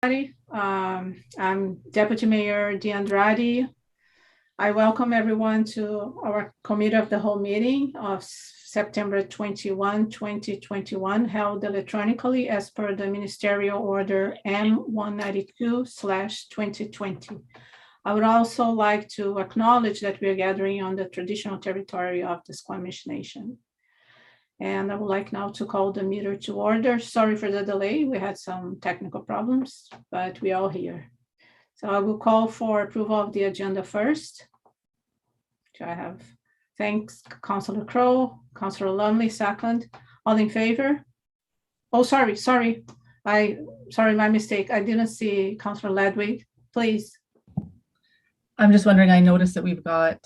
I'm Deputy Mayor DeAndrade. I welcome everyone to our Committee of the Whole meeting of September 21, 2021, held electronically as per the Ministerial Order M192/2020. I would also like to acknowledge that we are gathering on the traditional territory of the Squamish Nation. And I would like now to call the meeting to order. Sorry for the delay. We had some technical problems, but we are all here. So I will call for approval of the agenda first. So I have, thanks, Councilor Crowe, Councilor Lumley, second. All in favor? Oh, sorry, my mistake. I didn't see Councilor Ledwig, please. I'm just wondering, I noticed that we've got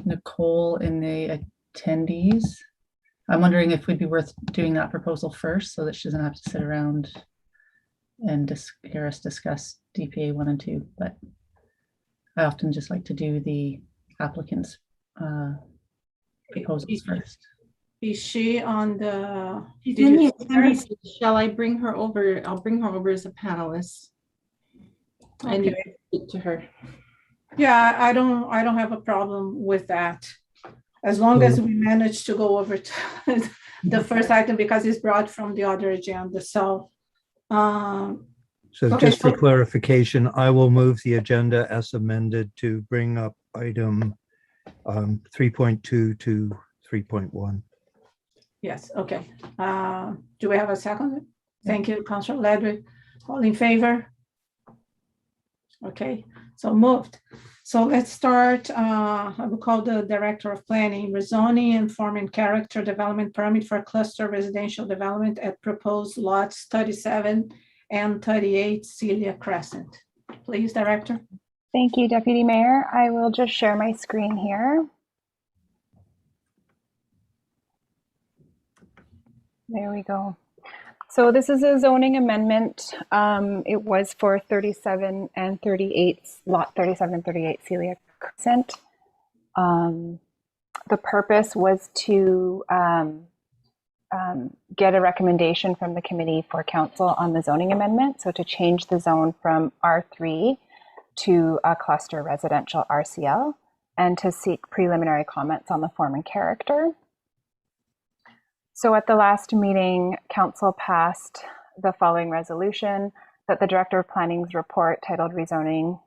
Nicole in the attendees. I'm wondering if we'd be worth doing that proposal first so that she doesn't have to sit around and hear us discuss DPA 1 and 2, but I often just like to do the applicants' proposals first. Is she on the? She's in the attendees. Shall I bring her over? I'll bring her over as a panelist. Okay. And you can speak to her. Yeah, I don't have a problem with that, as long as we manage to go over to the first item because it's brought from the other agenda. So, okay, just for clarification, I will move the agenda as amended to bring up item 3.2 to 3.1. Yes, okay. Do we have a second? Thank you, Councilor Ledwig. All in favor? Okay, so moved. So let's start. I will call the Director of Planning, Rezoning and Form and Character Development Permit for Cluster Residential Development at proposed lots 37 and 38 Celia Crescent. Please, Director. Thank you, Deputy Mayor. I will just share my screen here. There we go. So this is a zoning amendment. It was for 37 and 38, lot 37 and 38 Celia Crescent. The purpose was to get a recommendation from the Committee for Council on the zoning amendment. So to change the zone from R3 to a cluster residential RCL and to seek preliminary comments on the form and character. So at the last meeting, Council passed the following resolution that the Director of Planning's report titled Rezoning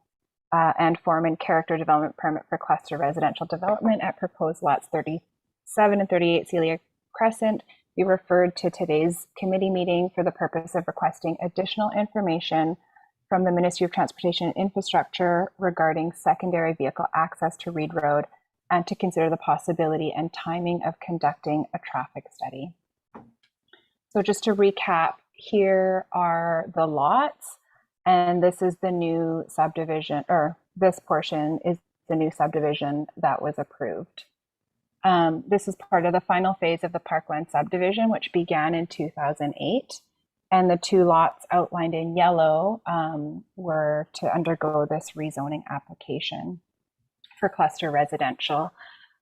and Form and Character Development Permit for Cluster Residential Development at proposed lots 37 and 38 Celia Crescent be referred to today's committee meeting for the purpose of requesting additional information from the Ministry of Transportation and Infrastructure regarding secondary vehicle access to Reed Road and to consider the possibility and timing of conducting a traffic study. So just to recap, here are the lots, and this is the new subdivision, or this portion is the new subdivision that was approved. This is part of the final phase of the Parkland subdivision, which began in 2008. And the two lots outlined in yellow were to undergo this rezoning application for cluster residential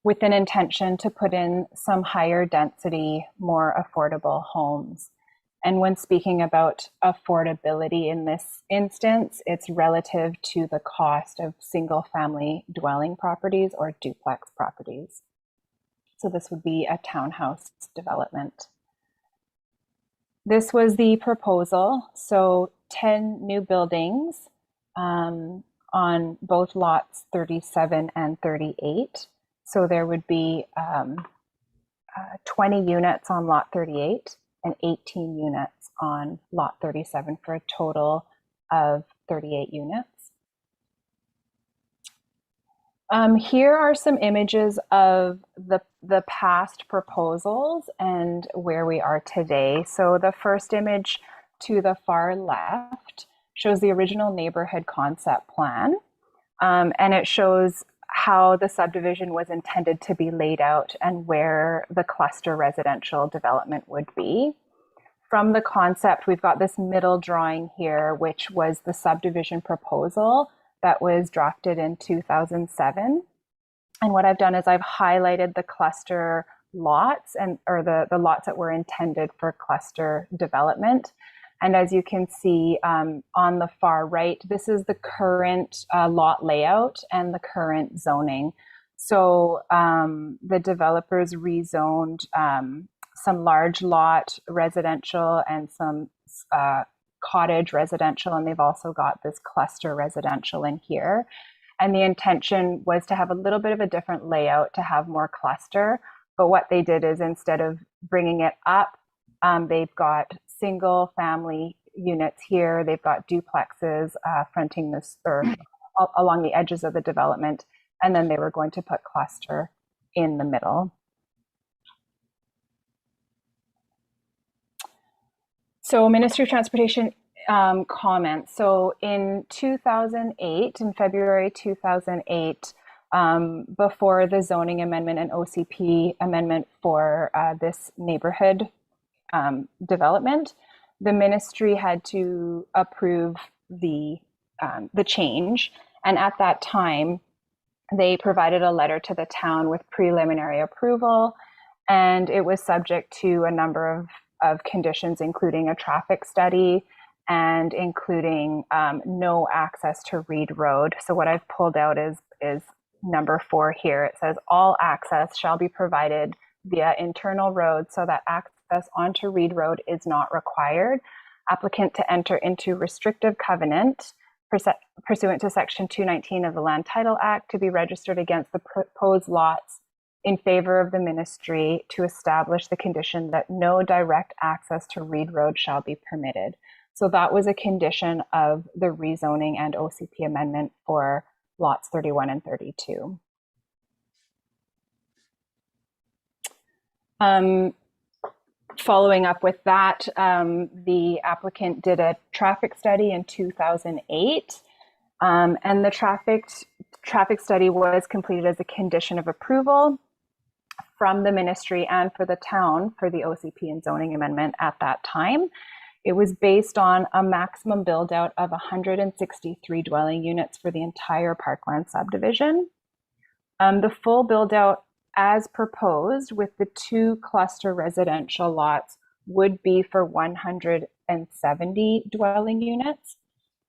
with an intention to put in some higher density, more affordable homes. And when speaking about affordability in this instance, it's relative to the cost of single family dwelling properties or duplex properties. So this would be a townhouse development. This was the proposal. So 10 new buildings on both lots 37 and 38. So there would be 20 units on lot 38 and 18 units on lot 37 for a total of 38 units. Here are some images of the past proposals and where we are today. So the first image to the far left shows the original neighborhood concept plan, and it shows how the subdivision was intended to be laid out and where the cluster residential development would be. From the concept, we've got this middle drawing here, which was the subdivision proposal that was drafted in 2007. And what I've done is I've highlighted the cluster lots or the lots that were intended for cluster development. And as you can see on the far right, this is the current lot layout and the current zoning. So the developers rezoned some large lot residential and some cottage residential, and they've also got this cluster residential in here. And the intention was to have a little bit of a different layout to have more cluster. But what they did is, instead of bringing it up, they've got single family units here. They've got duplexes fronting this or along the edges of the development. And then they were going to put cluster in the middle. So Ministry of Transportation comments. So in 2008, in February 2008, before the zoning amendment and OCP amendment for this neighborhood development, the ministry had to approve the change. And at that time, they provided a letter to the town with preliminary approval, and it was subject to a number of conditions, including a traffic study and including no access to Reed Road. So what I've pulled out is number 4 here. It says all access shall be provided via internal roads so that access onto Reed Road is not required. Applicant to enter into restrictive covenant pursuant to section 219 of the Land Title Act to be registered against the proposed lots in favor of the ministry to establish the condition that no direct access to Reed Road shall be permitted. So that was a condition of the rezoning and OCP amendment for lots 31 and 32. Following up with that, the applicant did a traffic study in 2008, and the traffic study was completed as a condition of approval from the ministry and for the town for the OCP and zoning amendment at that time. It was based on a maximum build out of 163 dwelling units for the entire parkland subdivision. The full build out as proposed with the 2 cluster residential lots would be for 170 dwelling units.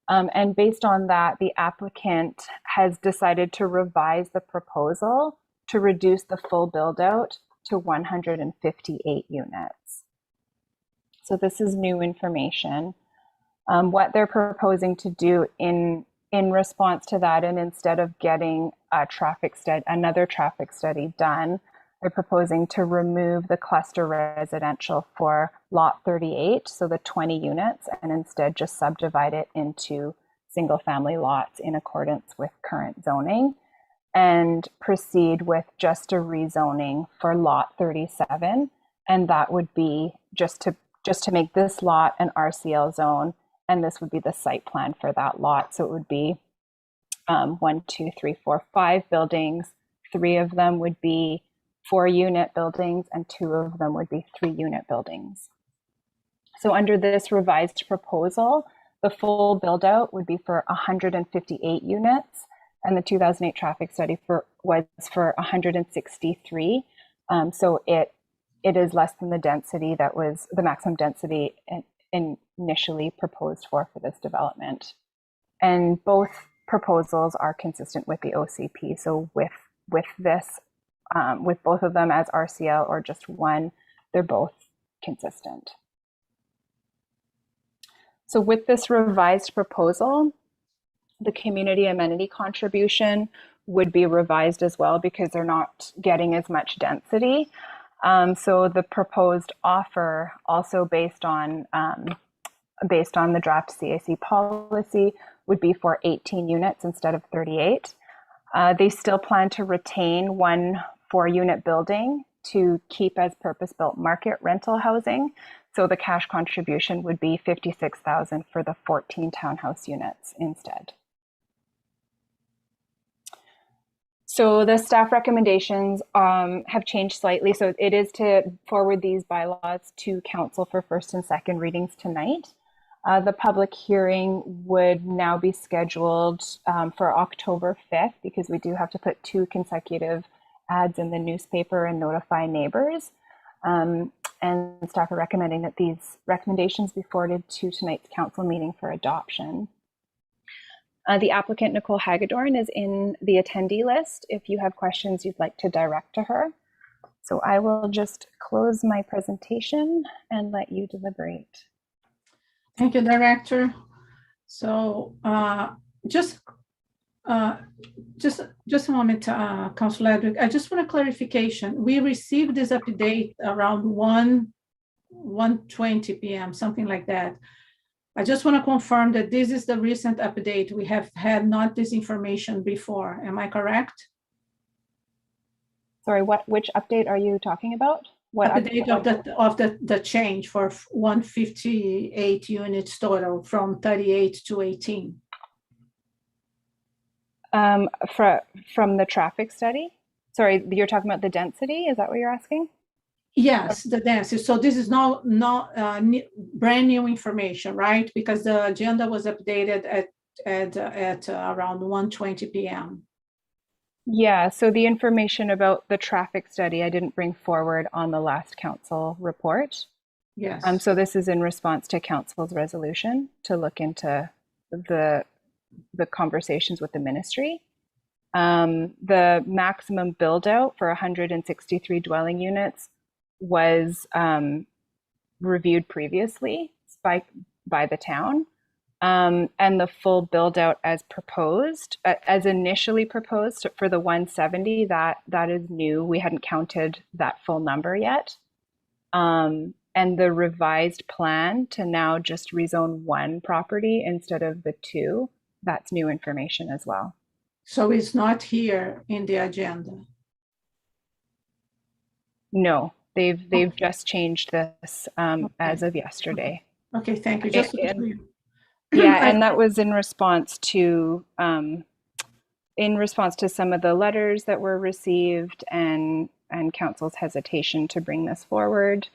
And based on that, the applicant has decided to revise the proposal to reduce the full build out to 158 units. So this is new information. What they're proposing to do in response to that, and instead of getting another traffic study done, they're proposing to remove the cluster residential for lot 38, so the 20 units, and instead just subdivide it into single family lots in accordance with current zoning, and proceed with just a rezoning for lot 37. And that would be just to make this lot an RCL zone, and this would be the site plan for that lot. So it would be 1, 2, 3, 4, 5 buildings. 3 of them would be 4-unit buildings, and 2 of them would be 3-unit buildings. So under this revised proposal, the full build out would be for 158 units, and the 2008 traffic study was for 163. So it is less than the density that was the maximum density initially proposed for this development. And both proposals are consistent with the OCP. So with this, with both of them as RCL or just one, they're both consistent. So with this revised proposal, the community amenity contribution would be revised as well because they're not getting as much density. So the proposed offer, also based on the draft CAC policy, would be for 18 units instead of 38. They still plan to retain 1 4-unit building to keep as purpose-built market rental housing. So the cash contribution would be $56,000 for the 14 townhouse units instead. So the staff recommendations have changed slightly. So it is to forward these bylaws to council for first and second readings tonight. The public hearing would now be scheduled for October 5th because we do have to put 2 consecutive ads in the newspaper and notify neighbors. and staff are recommending that these recommendations be forwarded to tonight's council meeting for adoption. The applicant, Nicole Hagedorn, is in the attendee list if you have questions you'd like to direct to her. So I will just close my presentation and let you deliberate. Thank you, Director. So just a moment, Councilor Edwick. I just want a clarification. We received this update around 1:20 p.m., something like that. I just want to confirm that this is the recent update. We have had not this information before. Am I correct? Sorry, which update are you talking about? What update of the change for 158 units total from 38 to 18? From the traffic study? Sorry, you're talking about the density? Is that what you're asking? Yes, the density. So this is not brand new information, right? Because the agenda was updated at around 1:20 p.m. Yeah, so the information about the traffic study I didn't bring forward on the last council report. Yes. So this is in response to council's resolution to look into the conversations with the ministry. The maximum build out for 163 dwelling units was reviewed previously by the town. And the full build out as proposed, as initially proposed for the 170, that is new. We hadn't counted that full number yet. And the revised plan to now just rezone one property instead of the two, that's new information as well. So it's not here in the agenda? No, they've just changed this as of yesterday. Okay, thank you. Just yeah, and that was in response to some of the letters that were received and council's hesitation to bring this forward.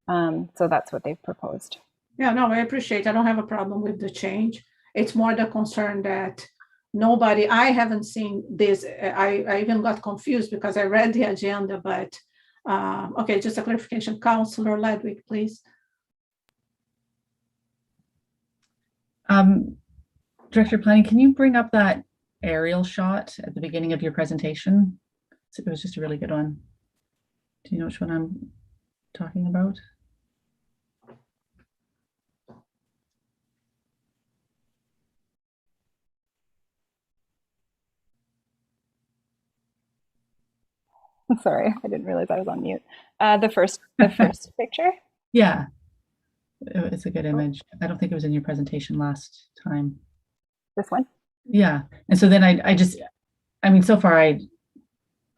So that's what they've proposed. Yeah, no, I appreciate. I don't have a problem with the change. It's more the concern that I haven't seen this. I even got confused because I read the agenda, but okay, just a clarification. Councilor Ledwig, please. Director of Planning, can you bring up that aerial shot at the beginning of your presentation? It was just a really good one. Do you know which one I'm talking about? Sorry, I didn't realize I was on mute. The first picture? Yeah, it's a good image. I don't think it was in your presentation last time. This one? Yeah, and so then I mean, so far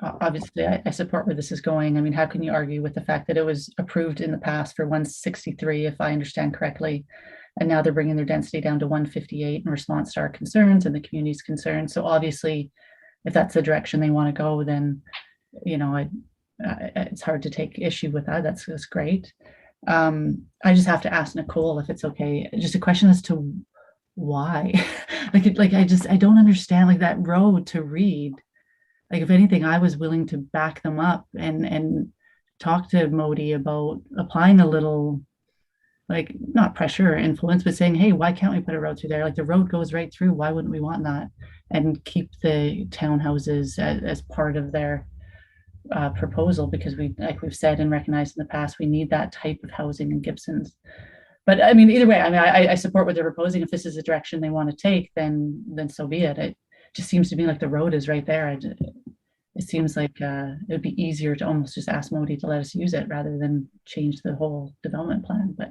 obviously I support where this is going. I mean, how can you argue with the fact that it was approved in the past for 163, if I understand correctly, and now they're bringing their density down to 158 in response to our concerns and the community's concerns. So obviously, if that's the direction they want to go, then, you know, it's hard to take issue with that. That's great. I just have to ask Nicole if it's okay. Just a question as to why. I don't understand, like, that road to Reed. Like, if anything, I was willing to back them up and talk to Modi about applying a little, like, not pressure or influence, but saying, hey, why can't we put a road through there? Like, the road goes right through. Why wouldn't we want that? And keep the townhouses as part of their proposal, because like we've said and recognized in the past, we need that type of housing in Gibsons. But I mean, either way, I mean, I support what they're proposing. If this is the direction they want to take, then so be it. It just seems to me like the road is right there. It seems like it would be easier to almost just ask Modi to let us use it rather than change the whole development plan. But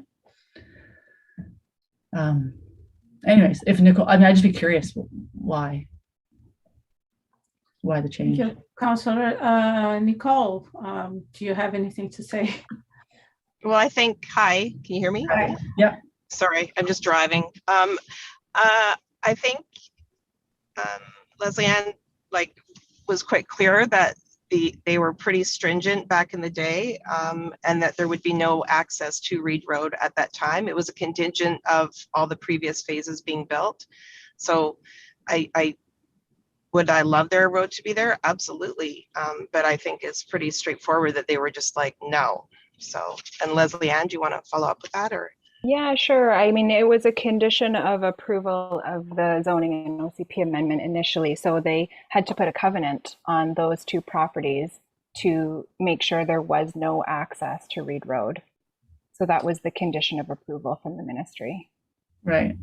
anyways, if Nicole, I mean, I'd just be curious why the change. Thank you. Councilor Nicole, do you have anything to say? Well, I think, hi, can you hear me? Hi. Yeah. Sorry, I'm just driving. I think Leslie Ann was quite clear that they were pretty stringent back in the day, and that there would be no access to Reed Road at that time. It was a contingent of all the previous phases being built. So would I love their road to be there? Absolutely. But I think it's pretty straightforward that they were just like, no. So, and Leslie Ann, do you want to follow up with that, or? Yeah, sure. I mean, it was a condition of approval of the zoning and OCP amendment initially. So they had to put a covenant on those two properties to make sure there was no access to Reed Road. So that was the condition of approval from the ministry. Right.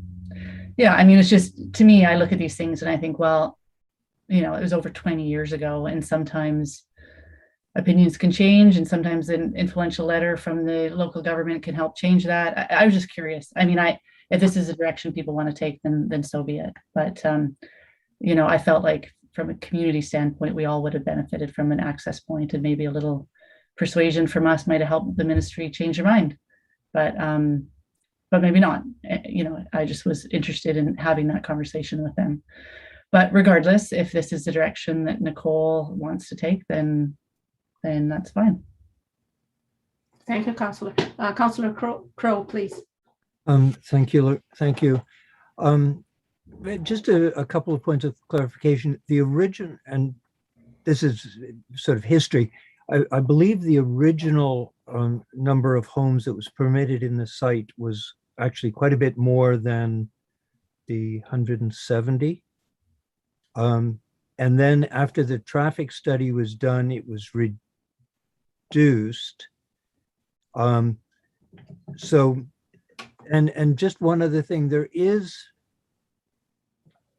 Yeah, I mean, it's just, to me, I look at these things and I think, well, you know, it was over 20 years ago, and sometimes opinions can change, and sometimes an influential letter from the local government can help change that. I was just curious. I mean, if this is a direction people want to take, then so be it. But you know, I felt like from a community standpoint, we all would have benefited from an access point, and maybe a little persuasion from us might have helped the ministry change their mind. But maybe not. You know, I just was interested in having that conversation with them. But regardless, if this is the direction that Nicole wants to take, then that's fine. Thank you, Councillor. Councillor Crow, please. Thank you. Thank you. Just a couple of points of clarification. The origin, and this is sort of history, I believe the original number of homes that was permitted in the site was actually quite a bit more than the 170. And then after the traffic study was done, it was reduced. So, and just one other thing, there is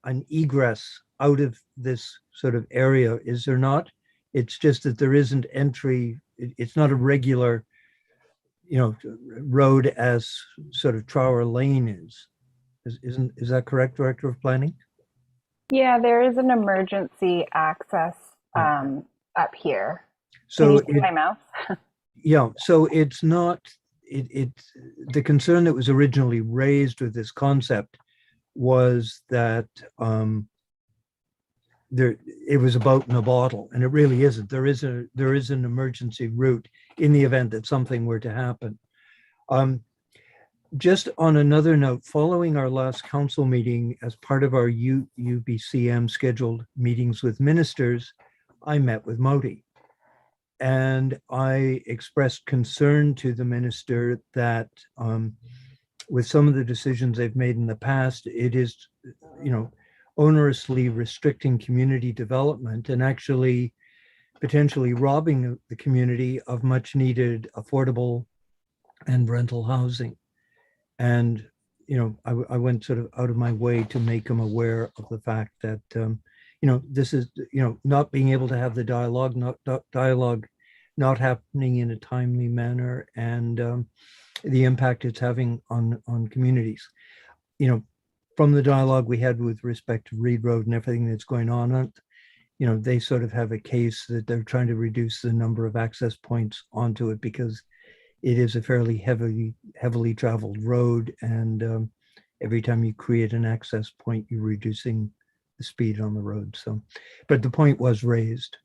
an egress out of this sort of area, is there not? It's just that there isn't entry. It's not a regular, you know, road as sort of Trower Lane is. Is that correct, Director of Planning? Yeah, there is an emergency access up here. So Can you see my mouse? yeah, so it's not, the concern that was originally raised with this concept was that it was about in a bottle, and it really isn't. There is an emergency route in the event that something were to happen. Just on another note, following our last council meeting, as part of our UBCM scheduled meetings with ministers, I met with Modi. And I expressed concern to the minister that with some of the decisions they've made in the past, it is, you know, onerously restricting community development and actually potentially robbing the community of much needed affordable and rental housing. And, you know, I went sort of out of my way to make them aware of the fact that, you know, this is, you know, not being able to have the dialogue not happening in a timely manner, and the impact it's having on communities. You know, from the dialogue we had with respect to Reed Road and everything that's going on, you know, they sort of have a case that they're trying to reduce the number of access points onto it because it is a fairly heavily traveled road, and every time you create an access point, you're reducing the speed on the road. So, but the point was raised.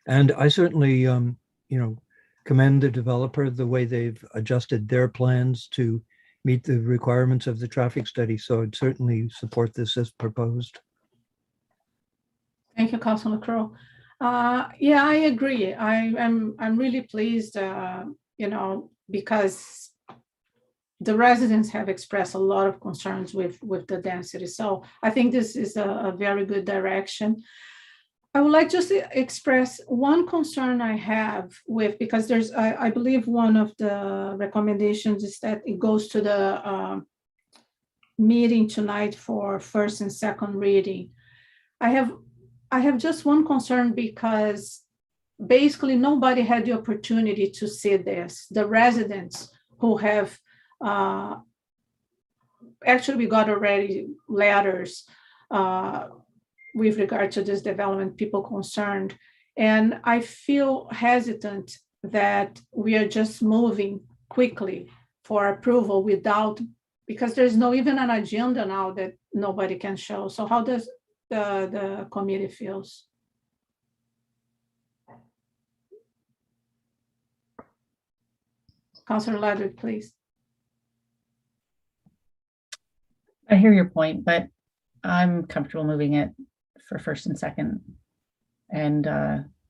And I certainly, you know, commend the developer, the way they've adjusted their plans to meet the requirements of the traffic study. So I'd certainly support this as proposed. Thank you, Councilor Crow. Yeah, I agree. I'm really pleased, you know, because the residents have expressed a lot of concerns with the density. So I think this is a very good direction. I would like just to express one concern I have with, because there's, I believe one of the recommendations is that it goes to the meeting tonight for first and second reading. I have just one concern because basically nobody had the opportunity to see this. The residents who have, actually we got already letters with regard to this development, people concerned. And I feel hesitant that we are just moving quickly for approval without, because there's no even an agenda now that nobody can show. So how does the committee feels? Councilor Ledrick, please. I hear your point, but I'm comfortable moving it for first and second. And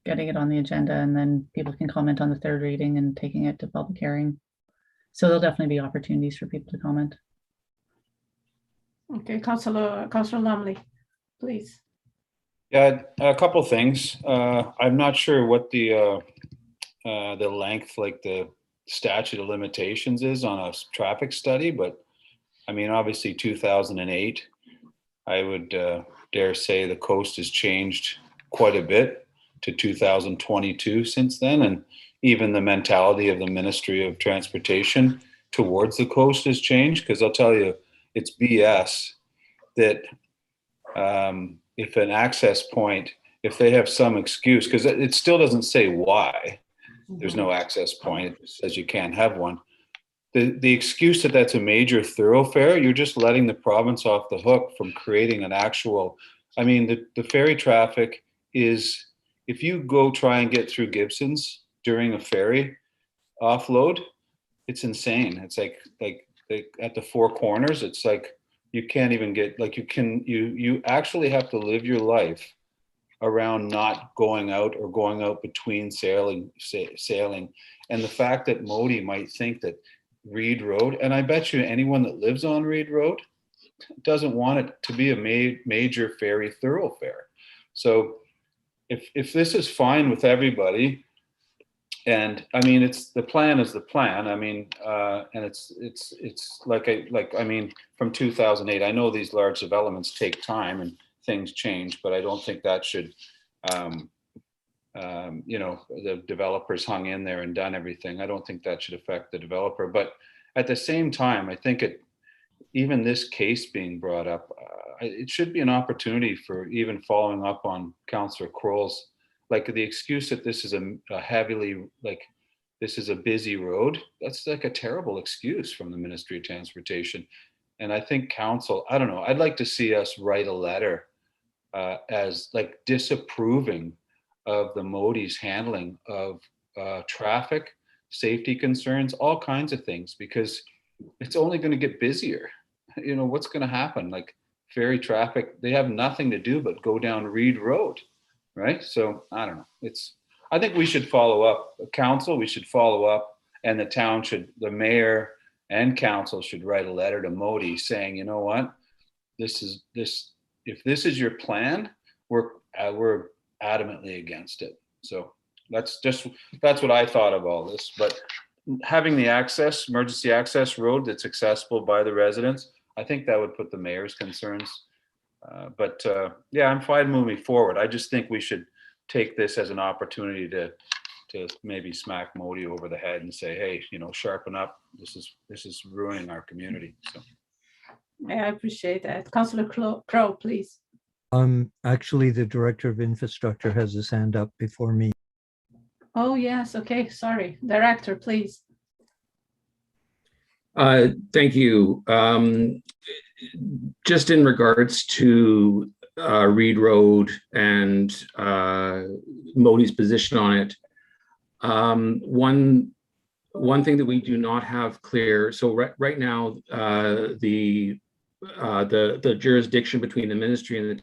getting it on the agenda, and then people can comment on the third reading and taking it to public hearing. So there'll definitely be opportunities for people to comment. Okay, Councillor Lumley, please. Yeah, a couple things. I'm not sure what the length, like the statute of limitations is on a traffic study, but I mean, obviously 2008, I would dare say the coast has changed quite a bit to 2022 since then. And even the mentality of the Ministry of Transportation towards the coast has changed, because I'll tell you, it's BS that if an access point, if they have some excuse, because it still doesn't say why there's no access point, it says you can't have one. The excuse that that's a major thoroughfare, you're just letting the province off the hook from creating an actual, I mean, the ferry traffic is, if you go try and get through Gibsons during a ferry offload, it's insane. It's like at the four corners, it's like you can't even get, like you actually have to live your life around not going out or going out between sailing. And the fact that Modi might think that Reed Road, and I bet you anyone that lives on Reed Road doesn't want it to be a major ferry thoroughfare. So if this is fine with everybody, and I mean, it's the plan is the plan. I mean, and it's like I mean, from 2008, I know these large developments take time and things change, but I don't think that should, you know, the developers hung in there and done everything. I don't think that should affect the developer. But at the same time, I think even this case being brought up, it should be an opportunity for even following up on Councillor Kroll's, like the excuse that this is a heavily, like this is a busy road. That's like a terrible excuse from the Ministry of Transportation. And I think council, I don't know, I'd like to see us write a letter as like disapproving of the Modi's handling of traffic, safety concerns, all kinds of things, because it's only going to get busier. You know, what's going to happen? Like ferry traffic, they have nothing to do but go down Reed Road, right? So I don't know. I think we should follow up. Council, we should follow up, and the town should, the mayor and council should write a letter to Modi saying, you know what, if this is your plan, we're adamantly against it. So that's what I thought of all this. But having the access, emergency access road that's accessible by the residents, I think that would put the mayor's concerns. But yeah, I'm fine moving forward. I just think we should take this as an opportunity to maybe smack Modi over the head and say, hey, you know, sharpen up. This is ruining our community. So. I appreciate that. Councillor Crow, please. Actually, the Director of Infrastructure has his hand up before me. Oh, yes. Okay. Sorry. Director, please. Thank you. Just in regards to Reed Road and Modi's position on it, one thing that we do not have clear. So right now, the jurisdiction between the ministry and the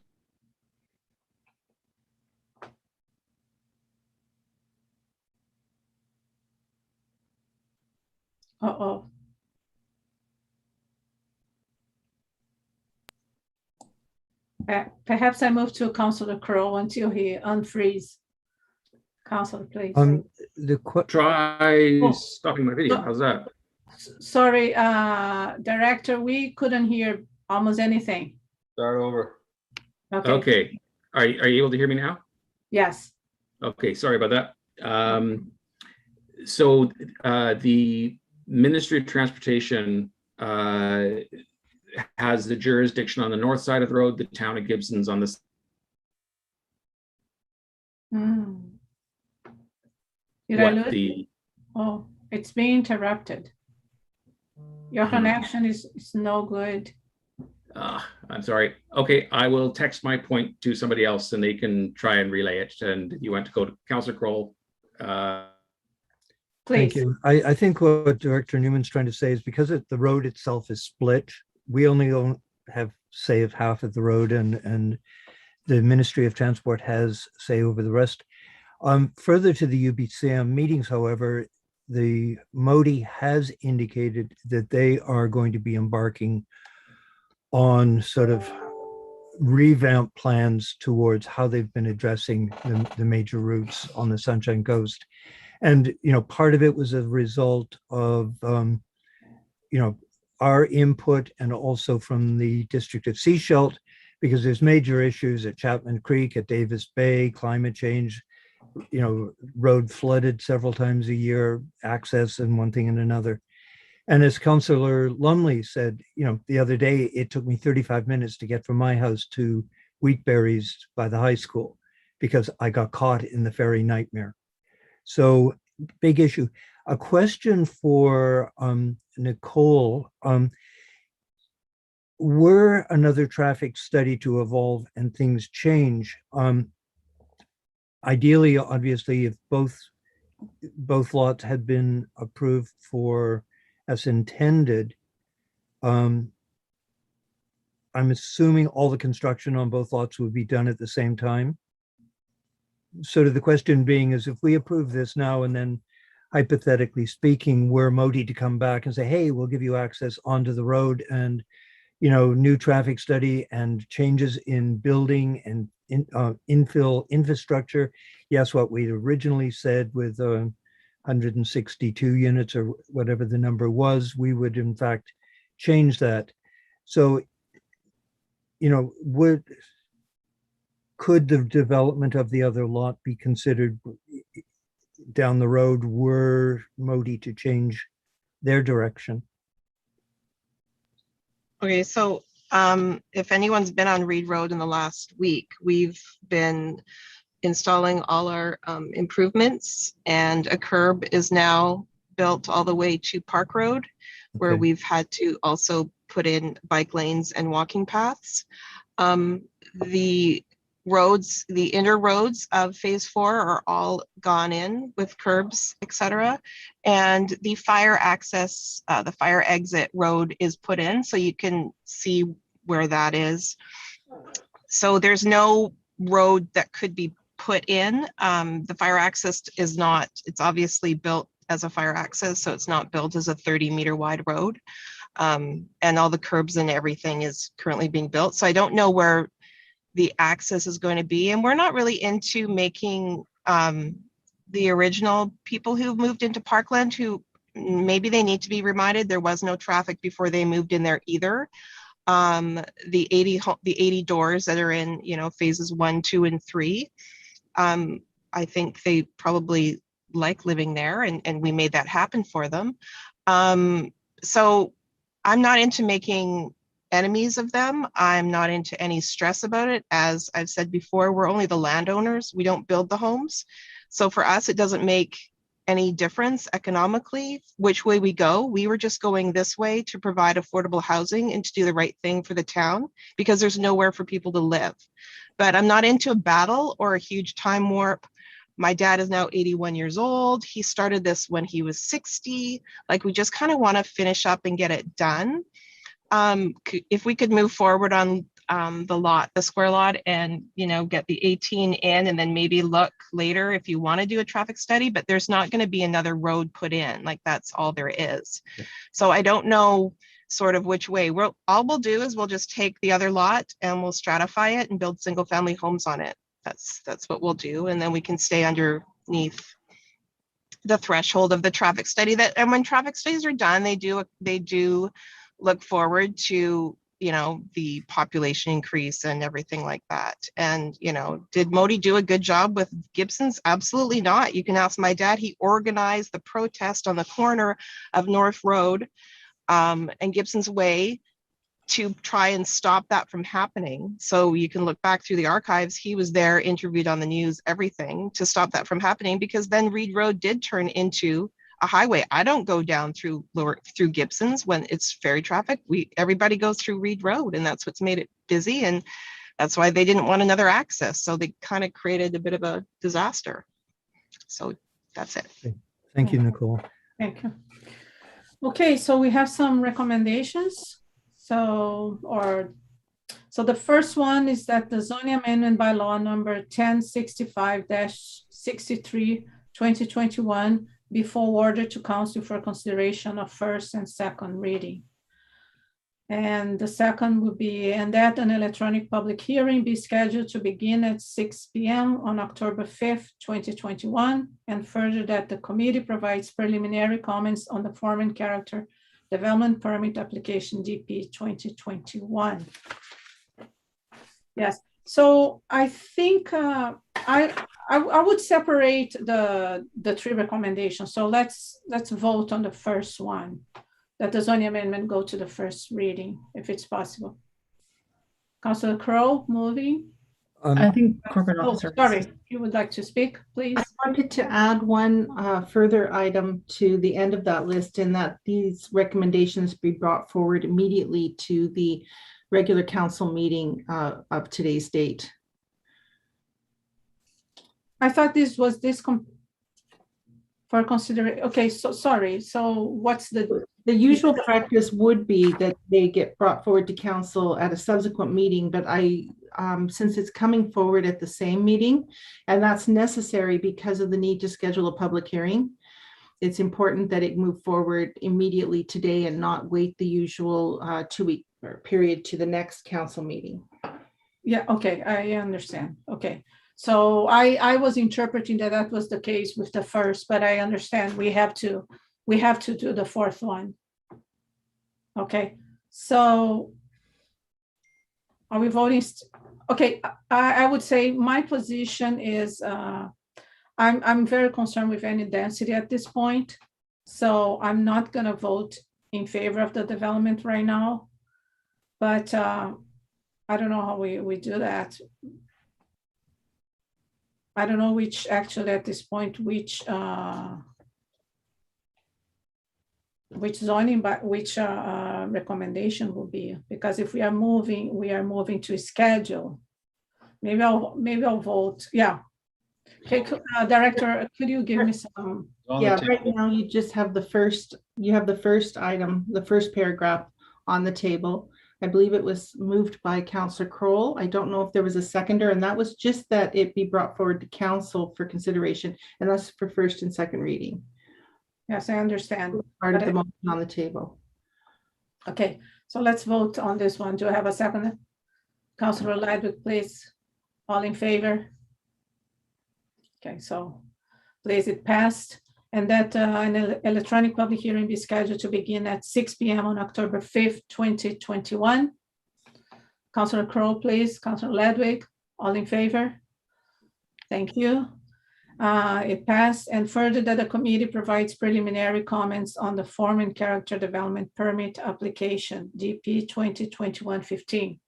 Uh-oh. Perhaps I move to Councillor Crow until he unfreeze. Councillor, please. Try stopping my video. How's that? Sorry, Director, we couldn't hear almost anything. Start over. Okay. Are you able to hear me now? Yes. Okay, sorry about that. So the Ministry of Transportation has the jurisdiction on the north side of the road, the town of Gibsons on the Did I lose? Oh, it's being interrupted. Your connection is no good. I'm sorry. Okay, I will text my point to somebody else and they can try and relay it. And you want to go to Councillor Kroll. Please. Thank you. I think what Director Newman's trying to say is because the road itself is split, we only don't have say of half of the road, and the Ministry of Transport has say over the rest. Further to the UBCM meetings, however, the Modi has indicated that they are going to be embarking on sort of revamp plans towards how they've been addressing the major routes on the Sunshine Coast. And, part of it was a result of, our input and also from the District of Seashelt, because there's major issues at Chapman Creek, at Davis Bay, climate change, road flooded several times a year, access and one thing and another. And as Councillor Lumley said, the other day, it took me 35 minutes to get from my house to Wheatberries by the high school because I got caught in the ferry nightmare. So big issue. A question for Nicole. Were another traffic study to evolve and things change, ideally, obviously, if both lots had been approved for as intended, I'm assuming all the construction on both lots would be done at the same time. So the question being is, if we approve this now and then, hypothetically speaking, were Modi to come back and say, hey, we'll give you access onto the road and, new traffic study and changes in building and infill infrastructure. Yes, what we'd originally said with 162 units or whatever the number was, we would in fact change that. So, could the development of the other lot be considered down the road were Modi to change their direction? Okay, so if anyone's been on Reed Road in the last week, we've been installing all our improvements, and a curb is now built all the way to Park Road, where Okay. we've had to also put in bike lanes and walking paths. The roads, the inner roads of phase 4 are all gone in with curbs, etc. And the fire access, the fire exit road is put in, so you can see where that is. So there's no road that could be put in. The fire access is not, it's obviously built as a fire access, so it's not built as a 30-meter wide road. And all the curbs and everything is currently being built. So I don't know where the access is going to be. And we're not really into making the original people who moved into Parkland, who maybe they need to be reminded there was no traffic before they moved in there either. The 80 doors that are in, phases 1, 2, and 3. I think they probably like living there, and we made that happen for them. So I'm not into making enemies of them. I'm not into any stress about it. As I've said before, we're only the landowners. We don't build the homes. So for us, it doesn't make any difference economically which way we go. We were just going this way to provide affordable housing and to do the right thing for the town, because there's nowhere for people to live. But I'm not into a battle or a huge time warp. My dad is now 81 years old. He started this when he was 60. Like, we just kind of want to finish up and get it done. If we could move forward on the square lot, and get the 18 in, and then maybe look later if you want to do a traffic study, but there's not going to be another road put in. Like, that's all there is. Yeah. So I don't know sort of which way. All we'll do is we'll just take the other lot and we'll stratify it and build single family homes on it. That's what we'll do, and then we can stay underneath the threshold of the traffic study. And when traffic studies are done, they do look forward to the population increase and everything like that. And did Modi do a good job with Gibsons? Absolutely not. You can ask my dad. He organized the protest on the corner of North Road and Gibsons Way to try and stop that from happening. So you can look back through the archives. He was there, interviewed on the news, everything to stop that from happening, because then Reed Road did turn into a highway. I don't go down through Gibsons when it's ferry traffic. Everybody goes through Reed Road, and that's what's made it busy, and that's why they didn't want another access. So they kind of created a bit of a disaster. So that's it. Thank you, Nicole. Thank you. Okay, so we have some recommendations. So So the first one is that the zoning amendment by law number 1065-63, 2021 be forwarded to council for consideration of first and second reading. And the second would be, and that an electronic public hearing be scheduled to begin at 6 p.m. on October 5th, 2021, and further that the committee provides preliminary comments on the form and character development permit application DP 2021. Yes, so I think I would separate the three recommendations. So let's vote on the first one, that the zoning amendment go to the first reading, if it's possible. Councilor Crowe, moving. I think corporate Oh, officer. sorry, you would like to speak, please? I wanted to add one further item to the end of that list, in that these recommendations be brought forward immediately to the regular council meeting of today's date. I thought this was for consideration. Okay, so sorry. So what's the usual practice would be that they get brought forward to council at a subsequent meeting, but since it's coming forward at the same meeting, and that's necessary because of the need to schedule a public hearing, it's important that it move forward immediately today and not wait the usual 2-week period to the next council meeting. Yeah, okay, I understand. Okay, so I was interpreting that was the case with the first, but I understand we have to do the fourth one. Okay, so are we voting? Okay, I would say my position is I'm very concerned with any density at this point, so I'm not going to vote in favor of the development right now. But I don't know how we do that. I don't know which actually at this point, which zoning, but which recommendation will be, because if we are moving to schedule. Maybe I'll vote. Yeah. Okay, Director, could you give me some? Yeah, right now you just have the first item, the first paragraph on the table. I believe it was moved by Councillor Kroll. I don't know if there was a seconder, and that was just that it be brought forward to council for consideration, and that's for first and second reading. Yes, I understand. Part of the motion on the table. Okay, so let's vote on this one. Do I have a second? Councillor Ledwith, please. All in favor? Okay, so please, it passed. And that an electronic public hearing be scheduled to begin at 6 p.m. on October 5th, 2021. Councillor Crowe, please. Councillor Ledwith, all in favor? Thank you. It passed. And further, that the committee provides preliminary comments on the form and character development permit application, DP 2021-15.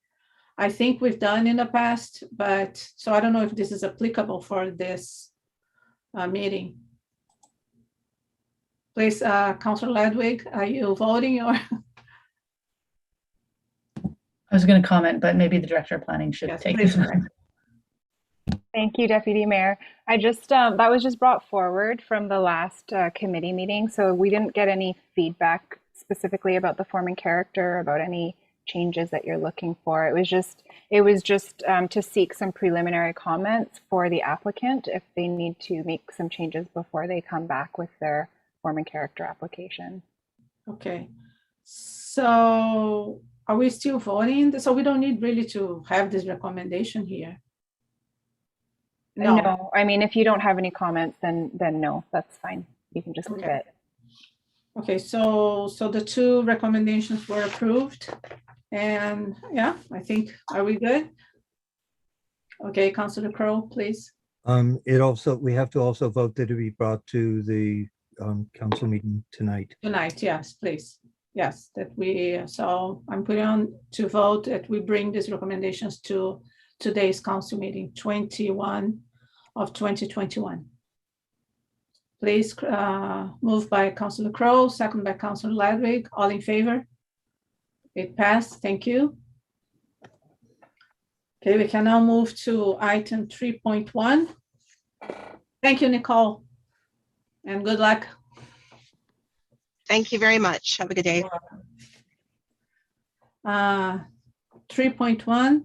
I think we've done in the past, but so I don't know if this is applicable for this meeting. Please, Councillor Ledwith, are you voting or? I was going to comment, but maybe the Director of Planning should take this one. Thank you, Deputy Mayor. I just, that was just brought forward from the last committee meeting. So we didn't get any feedback specifically about the form and character, about any changes that you're looking for. It was just to seek some preliminary comments for the applicant if they need to make some changes before they come back with their form and character application. Okay, so are we still voting? So we don't need really to have this recommendation here. No, I mean, if you don't have any comments, then no, that's fine. You can just leave it. Okay, so the two recommendations were approved. And yeah, I think, are we good? Okay, Councillor Crowe, please. We have to also vote that it be brought to the council meeting tonight. Tonight, yes, please. Yes, so I'm putting on to vote that we bring these recommendations to today's council meeting, 21 of 2021. Please, moved by Councillor Crowe, second by Councillor Ledwith. All in favor? It passed. Thank you. Okay, we can now move to item 3.1. Thank you, Nicole, and good luck. Thank you very much. Have a good day. 3.1,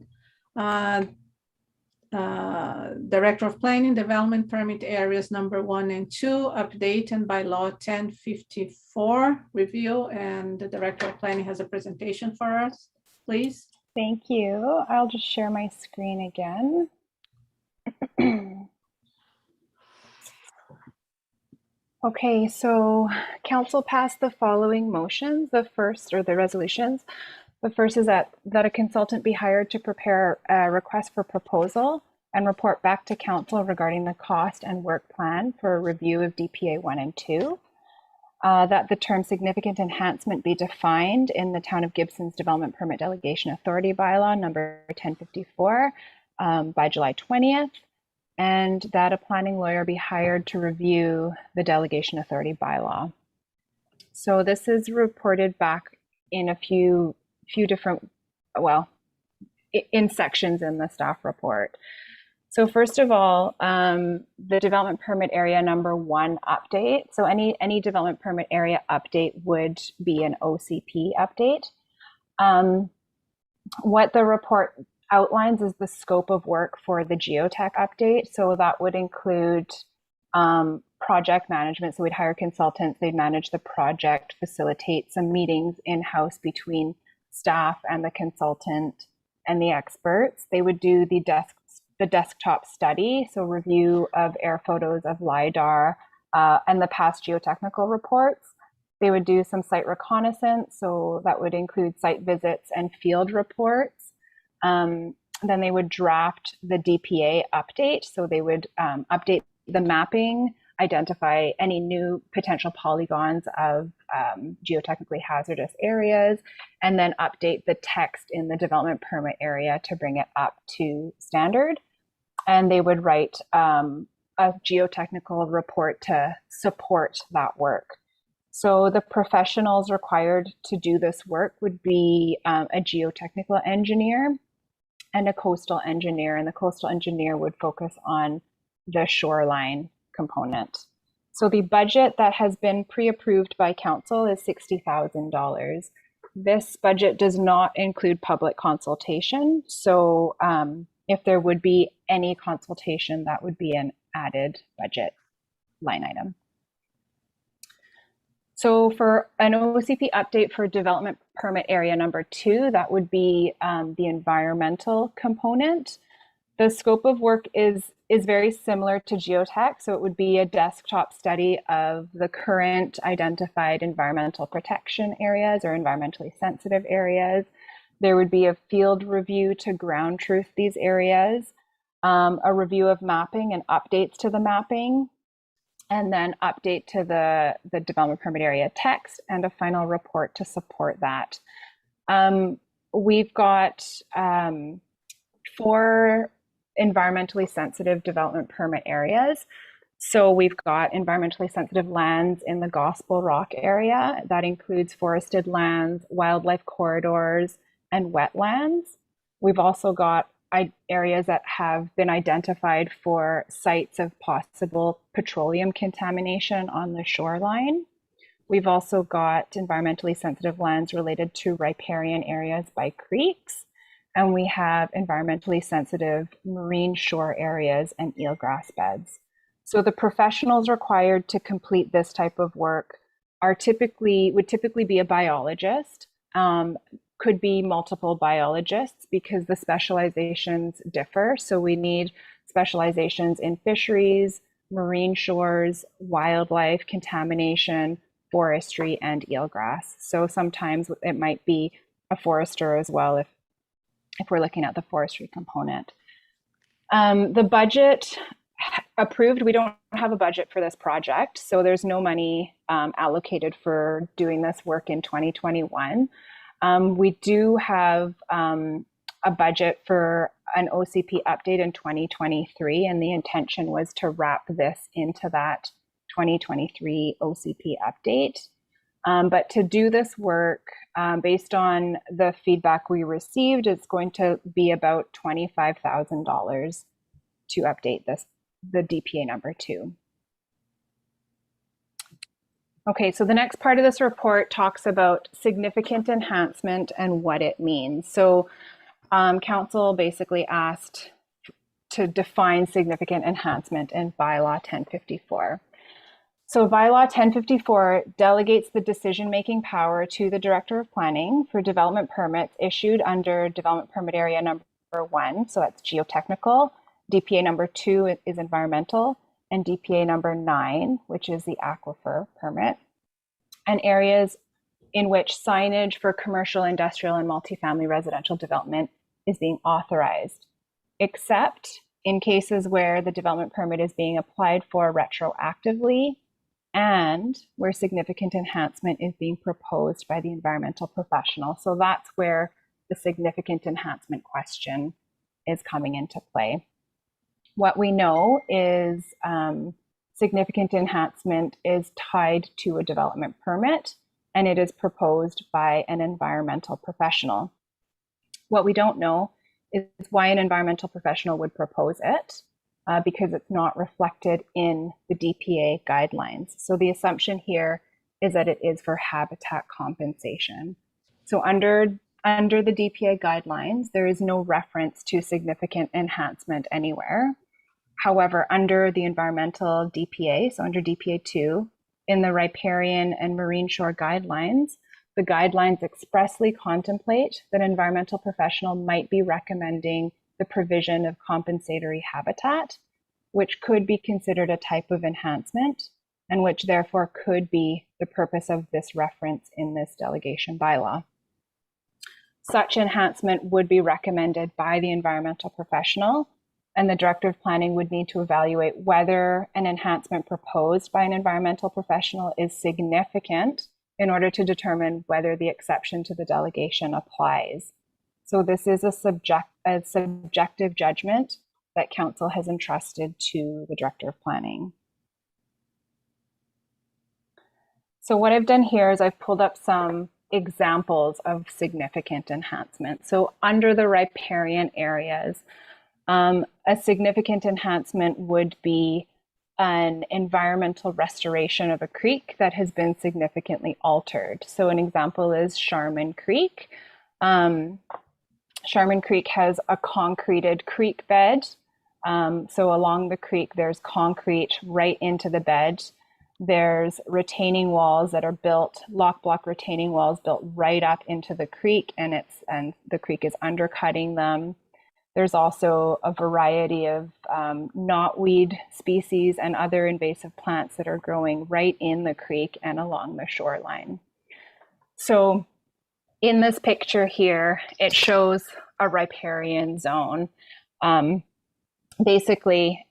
Director of Planning Development Permit Areas number 1 and 2, update and bylaw 1054 review, and the Director of Planning has a presentation for us, please. Thank you. I'll just share my screen again. Okay, so council passed the following motions. The first, or the resolutions. The first is that a consultant be hired to prepare a request for proposal and report back to council regarding the cost and work plan for a review of DPA 1 and 2. That the term significant enhancement be defined in the Town of Gibsons Development Permit Delegation Authority bylaw number 1054 by July 20th. And that a planning lawyer be hired to review the delegation authority bylaw. So this is reported back in a few different, well, in sections in the staff report. So first of all, the development permit area number 1 update. So any development permit area update would be an OCP update. What the report outlines is the scope of work for the geotech update. So that would include project management. So we'd hire consultants, they'd manage the project, facilitate some meetings in-house between staff and the consultant and the experts. They would do the desktop study, so review of air photos of LiDAR and the past geotechnical reports. They would do some site reconnaissance, so that would include site visits and field reports. Then they would draft the DPA update. So they would update the mapping, identify any new potential polygons of geotechnically hazardous areas, and then update the text in the development permit area to bring it up to standard. And they would write a geotechnical report to support that work. So the professionals required to do this work would be a geotechnical engineer and a coastal engineer, and the coastal engineer would focus on the shoreline component. So the budget that has been pre-approved by council is $60,000. This budget does not include public consultation. So if there would be any consultation, that would be an added budget line item. So for an OCP update for development permit area number 2, that would be the environmental component. The scope of work is very similar to geotech. So it would be a desktop study of the current identified environmental protection areas or environmentally sensitive areas. There would be a field review to ground truth these areas, a review of mapping and updates to the mapping, and then update to the development permit area text and a final report to support that. We've got 4 environmentally sensitive development permit areas. So we've got environmentally sensitive lands in the Gospel Rock area. That includes forested lands, wildlife corridors, and wetlands. We've also got areas that have been identified for sites of possible petroleum contamination on the shoreline. We've also got environmentally sensitive lands related to riparian areas by creeks. And we have environmentally sensitive marine shore areas and eelgrass beds. So the professionals required to complete this type of work would typically be a biologist, could be multiple biologists because the specializations differ. So we need specializations in fisheries, marine shores, wildlife, contamination, forestry, and eelgrass. So sometimes it might be a forester as well if we're looking at the forestry component. The budget approved, we don't have a budget for this project, so there's no money allocated for doing this work in 2021. We do have a budget for an OCP update in 2023, and the intention was to wrap this into that 2023 OCP update. But to do this work, based on the feedback we received, it's going to be about $25,000 to update the DPA number 2. Okay, so the next part of this report talks about significant enhancement and what it means. So council basically asked to define significant enhancement in bylaw 1054. So bylaw 1054 delegates the decision-making power to the Director of Planning for development permits issued under development permit area number 1, so that's geotechnical, DPA number 2 is environmental, and DPA number 9, which is the aquifer permit, and areas in which signage for commercial, industrial, and multifamily residential development is being authorized, except in cases where the development permit is being applied for retroactively and where significant enhancement is being proposed by the environmental professional. So that's where the significant enhancement question is coming into play. What we know is significant enhancement is tied to a development permit, and it is proposed by an environmental professional. What we don't know is why an environmental professional would propose it, because it's not reflected in the DPA guidelines. So the assumption here is that it is for habitat compensation. So under the DPA guidelines, there is no reference to significant enhancement anywhere. However, under the environmental DPA, so under DPA 2, in the riparian and marine shore guidelines, the guidelines expressly contemplate that an environmental professional might be recommending the provision of compensatory habitat, which could be considered a type of enhancement, and which therefore could be the purpose of this reference in this delegation bylaw. Such enhancement would be recommended by the environmental professional, and the Director of Planning would need to evaluate whether an enhancement proposed by an environmental professional is significant in order to determine whether the exception to the delegation applies. So this is a subjective judgment that Council has entrusted to the Director of Planning. So what I've done here is I've pulled up some examples of significant enhancement. So under the riparian areas, a significant enhancement would be an environmental restoration of a creek that has been significantly altered. So an example is Sharman Creek. Sharman Creek has a concreted creek bed. So along the creek, there's concrete right into the bed. There's retaining walls that are built, lock block retaining walls built right up into the creek, and the creek is undercutting them. There's also a variety of knotweed species and other invasive plants that are growing right in the creek and along the shoreline. So in this picture here, it shows a riparian zone. Basically,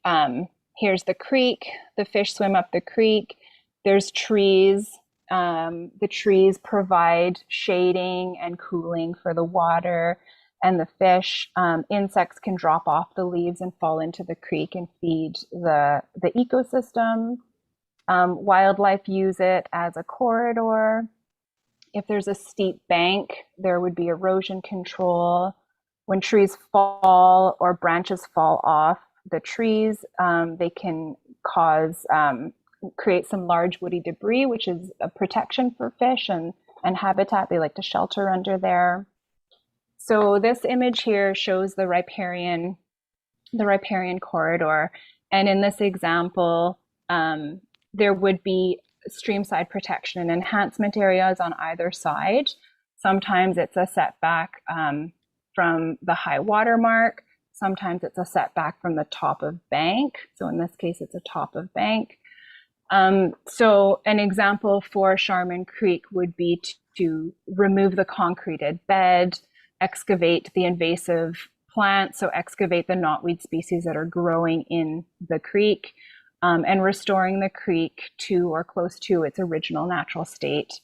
here's the creek, the fish swim up the creek, there's trees. The trees provide shading and cooling for the water and the fish. Insects can drop off the leaves and fall into the creek and feed the ecosystem. Wildlife use it as a corridor. If there's a steep bank, there would be erosion control. When trees fall or branches fall off the trees, they can create some large woody debris, which is a protection for fish and habitat. They like to shelter under there. So this image here shows the riparian corridor. And in this example, there would be streamside protection and enhancement areas on either side. Sometimes it's a setback from the high water mark. Sometimes it's a setback from the top of bank. So in this case, it's a top of bank. So an example for Sharman Creek would be to remove the concreted bed, excavate the invasive plants, so excavate the knotweed species that are growing in the creek, and restoring the creek to or close to its original natural state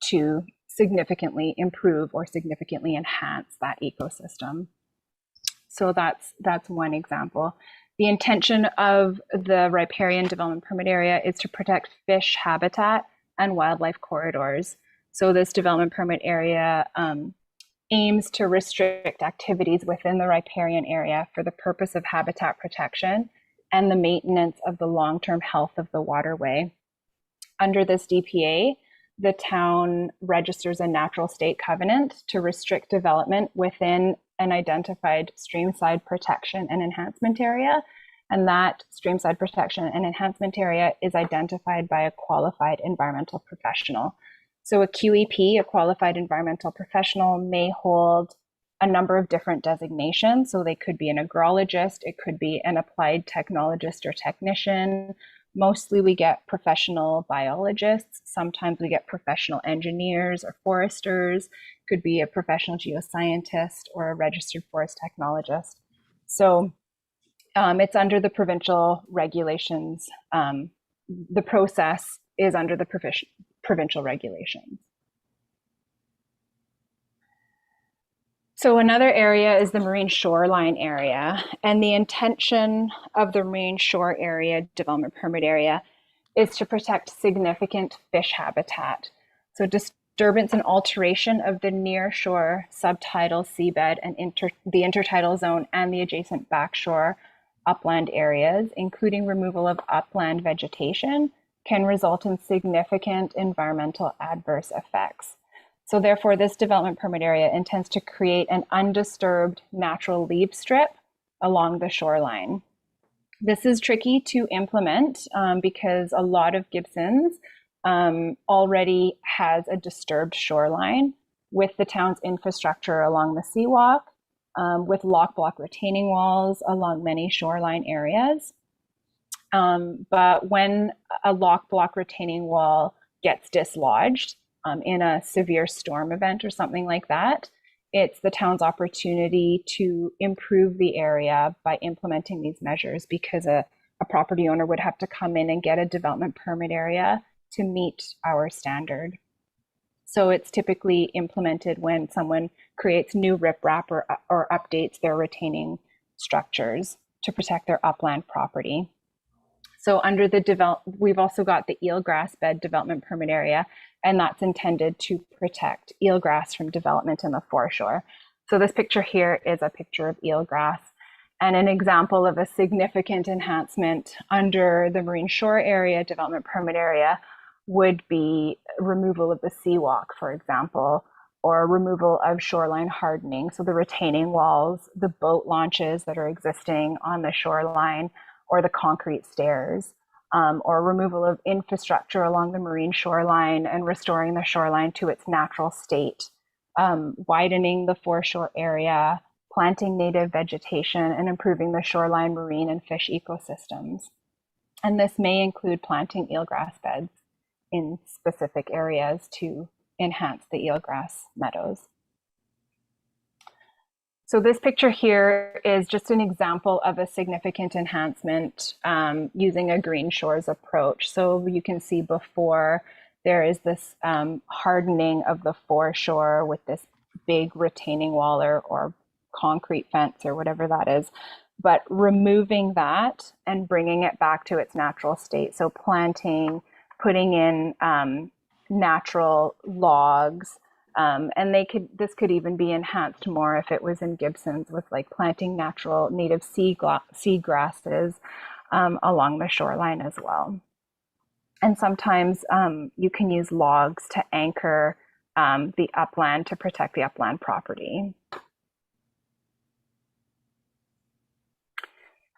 to significantly improve or significantly enhance that ecosystem. So that's one example. The intention of the riparian development permit area is to protect fish habitat and wildlife corridors. So this development permit area aims to restrict activities within the riparian area for the purpose of habitat protection and the maintenance of the long-term health of the waterway. Under this DPA, the town registers a natural state covenant to restrict development within an identified streamside protection and enhancement area. And that streamside protection and enhancement area is identified by a qualified environmental professional. So a QEP, a qualified environmental professional, may hold a number of different designations. So they could be an agrologist, it could be an applied technologist or technician. Mostly we get professional biologists. Sometimes we get professional engineers or foresters. Could be a professional geoscientist or a registered forest technologist. So it's under the provincial regulations. The process is under the provincial regulations. So another area is the marine shoreline area, and the intention of the marine shore area development permit area is to protect significant fish habitat. So disturbance and alteration of the near shore subtidal seabed and the intertidal zone and the adjacent backshore upland areas, including removal of upland vegetation, can result in significant environmental adverse effects. So therefore, this development permit area intends to create an undisturbed natural leaf strip along the shoreline. This is tricky to implement because a lot of Gibsons already has a disturbed shoreline with the town's infrastructure along the seawalk, with lock block retaining walls along many shoreline areas. But when a lock block retaining wall gets dislodged, in a severe storm event or something like that, it's the town's opportunity to improve the area by implementing these measures, because a property owner would have to come in and get a development permit area to meet our standard. So it's typically implemented when someone creates new riprap or updates their retaining structures to protect their upland property. So under the we've also got the eelgrass bed development permit area, and that's intended to protect eelgrass from development in the foreshore. So this picture here is a picture of eelgrass, and an example of a significant enhancement under the marine shore area development permit area would be removal of the seawalk, for example, or removal of shoreline hardening. So the retaining walls, the boat launches that are existing on the shoreline, or the concrete stairs, or removal of infrastructure along the marine shoreline and restoring the shoreline to its natural state, widening the foreshore area, planting native vegetation, and improving the shoreline marine and fish ecosystems. And this may include planting eelgrass beds in specific areas to enhance the eelgrass meadows. So this picture here is just an example of a significant enhancement using a green shores approach. So you can see before there is this hardening of the foreshore with this big retaining wall or concrete fence or whatever that is, but removing that and bringing it back to its natural state. So planting, putting in natural logs, and this could even be enhanced more if it was in Gibsons with like planting natural native seed grasses along the shoreline as well. And sometimes you can use logs to anchor the upland to protect the upland property.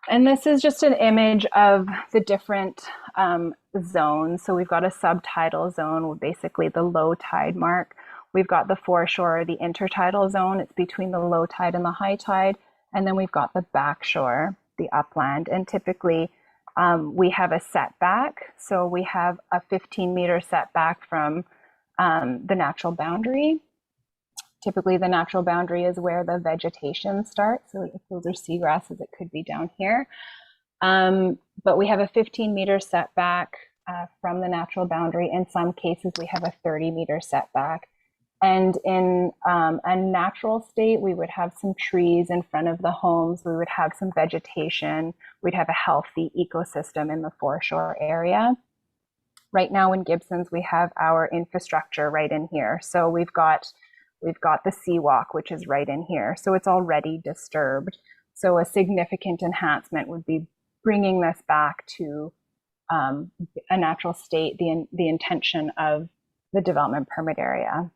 And this is just an image of the different zones. So we've got a subtidal zone with basically the low tide mark. We've got the foreshore, the intertidal zone. It's between the low tide and the high tide. And then we've got the backshore, the upland. And typically we have a setback. So we have a 15-meter setback from the natural boundary. Typically the natural boundary is where the vegetation starts. So if those are seagrasses, it could be down here. But we have a 15-meter setback from the natural boundary. In some cases, we have a 30-meter setback. And in a natural state, we would have some trees in front of the homes. We would have some vegetation. We'd have a healthy ecosystem in the foreshore area. Right now in Gibsons, we have our infrastructure right in here. So we've got the seawalk, which is right in here. So it's already disturbed. So a significant enhancement would be bringing this back to a natural state, the intention of the development permit area.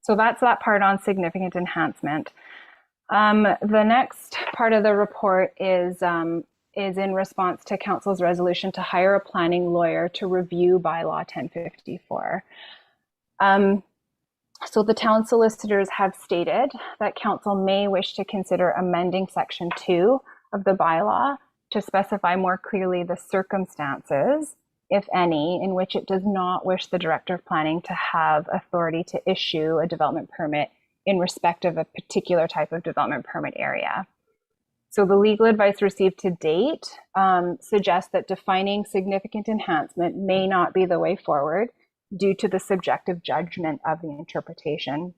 So that's that part on significant enhancement. The next part of the report is in response to Council's resolution to hire a planning lawyer to review bylaw 1054. So the town solicitors have stated that Council may wish to consider amending section 2 of the bylaw to specify more clearly the circumstances, if any, in which it does not wish the Director of Planning to have authority to issue a development permit in respect of a particular type of development permit area. So the legal advice received to date suggests that defining significant enhancement may not be the way forward due to the subjective judgment of the interpretation.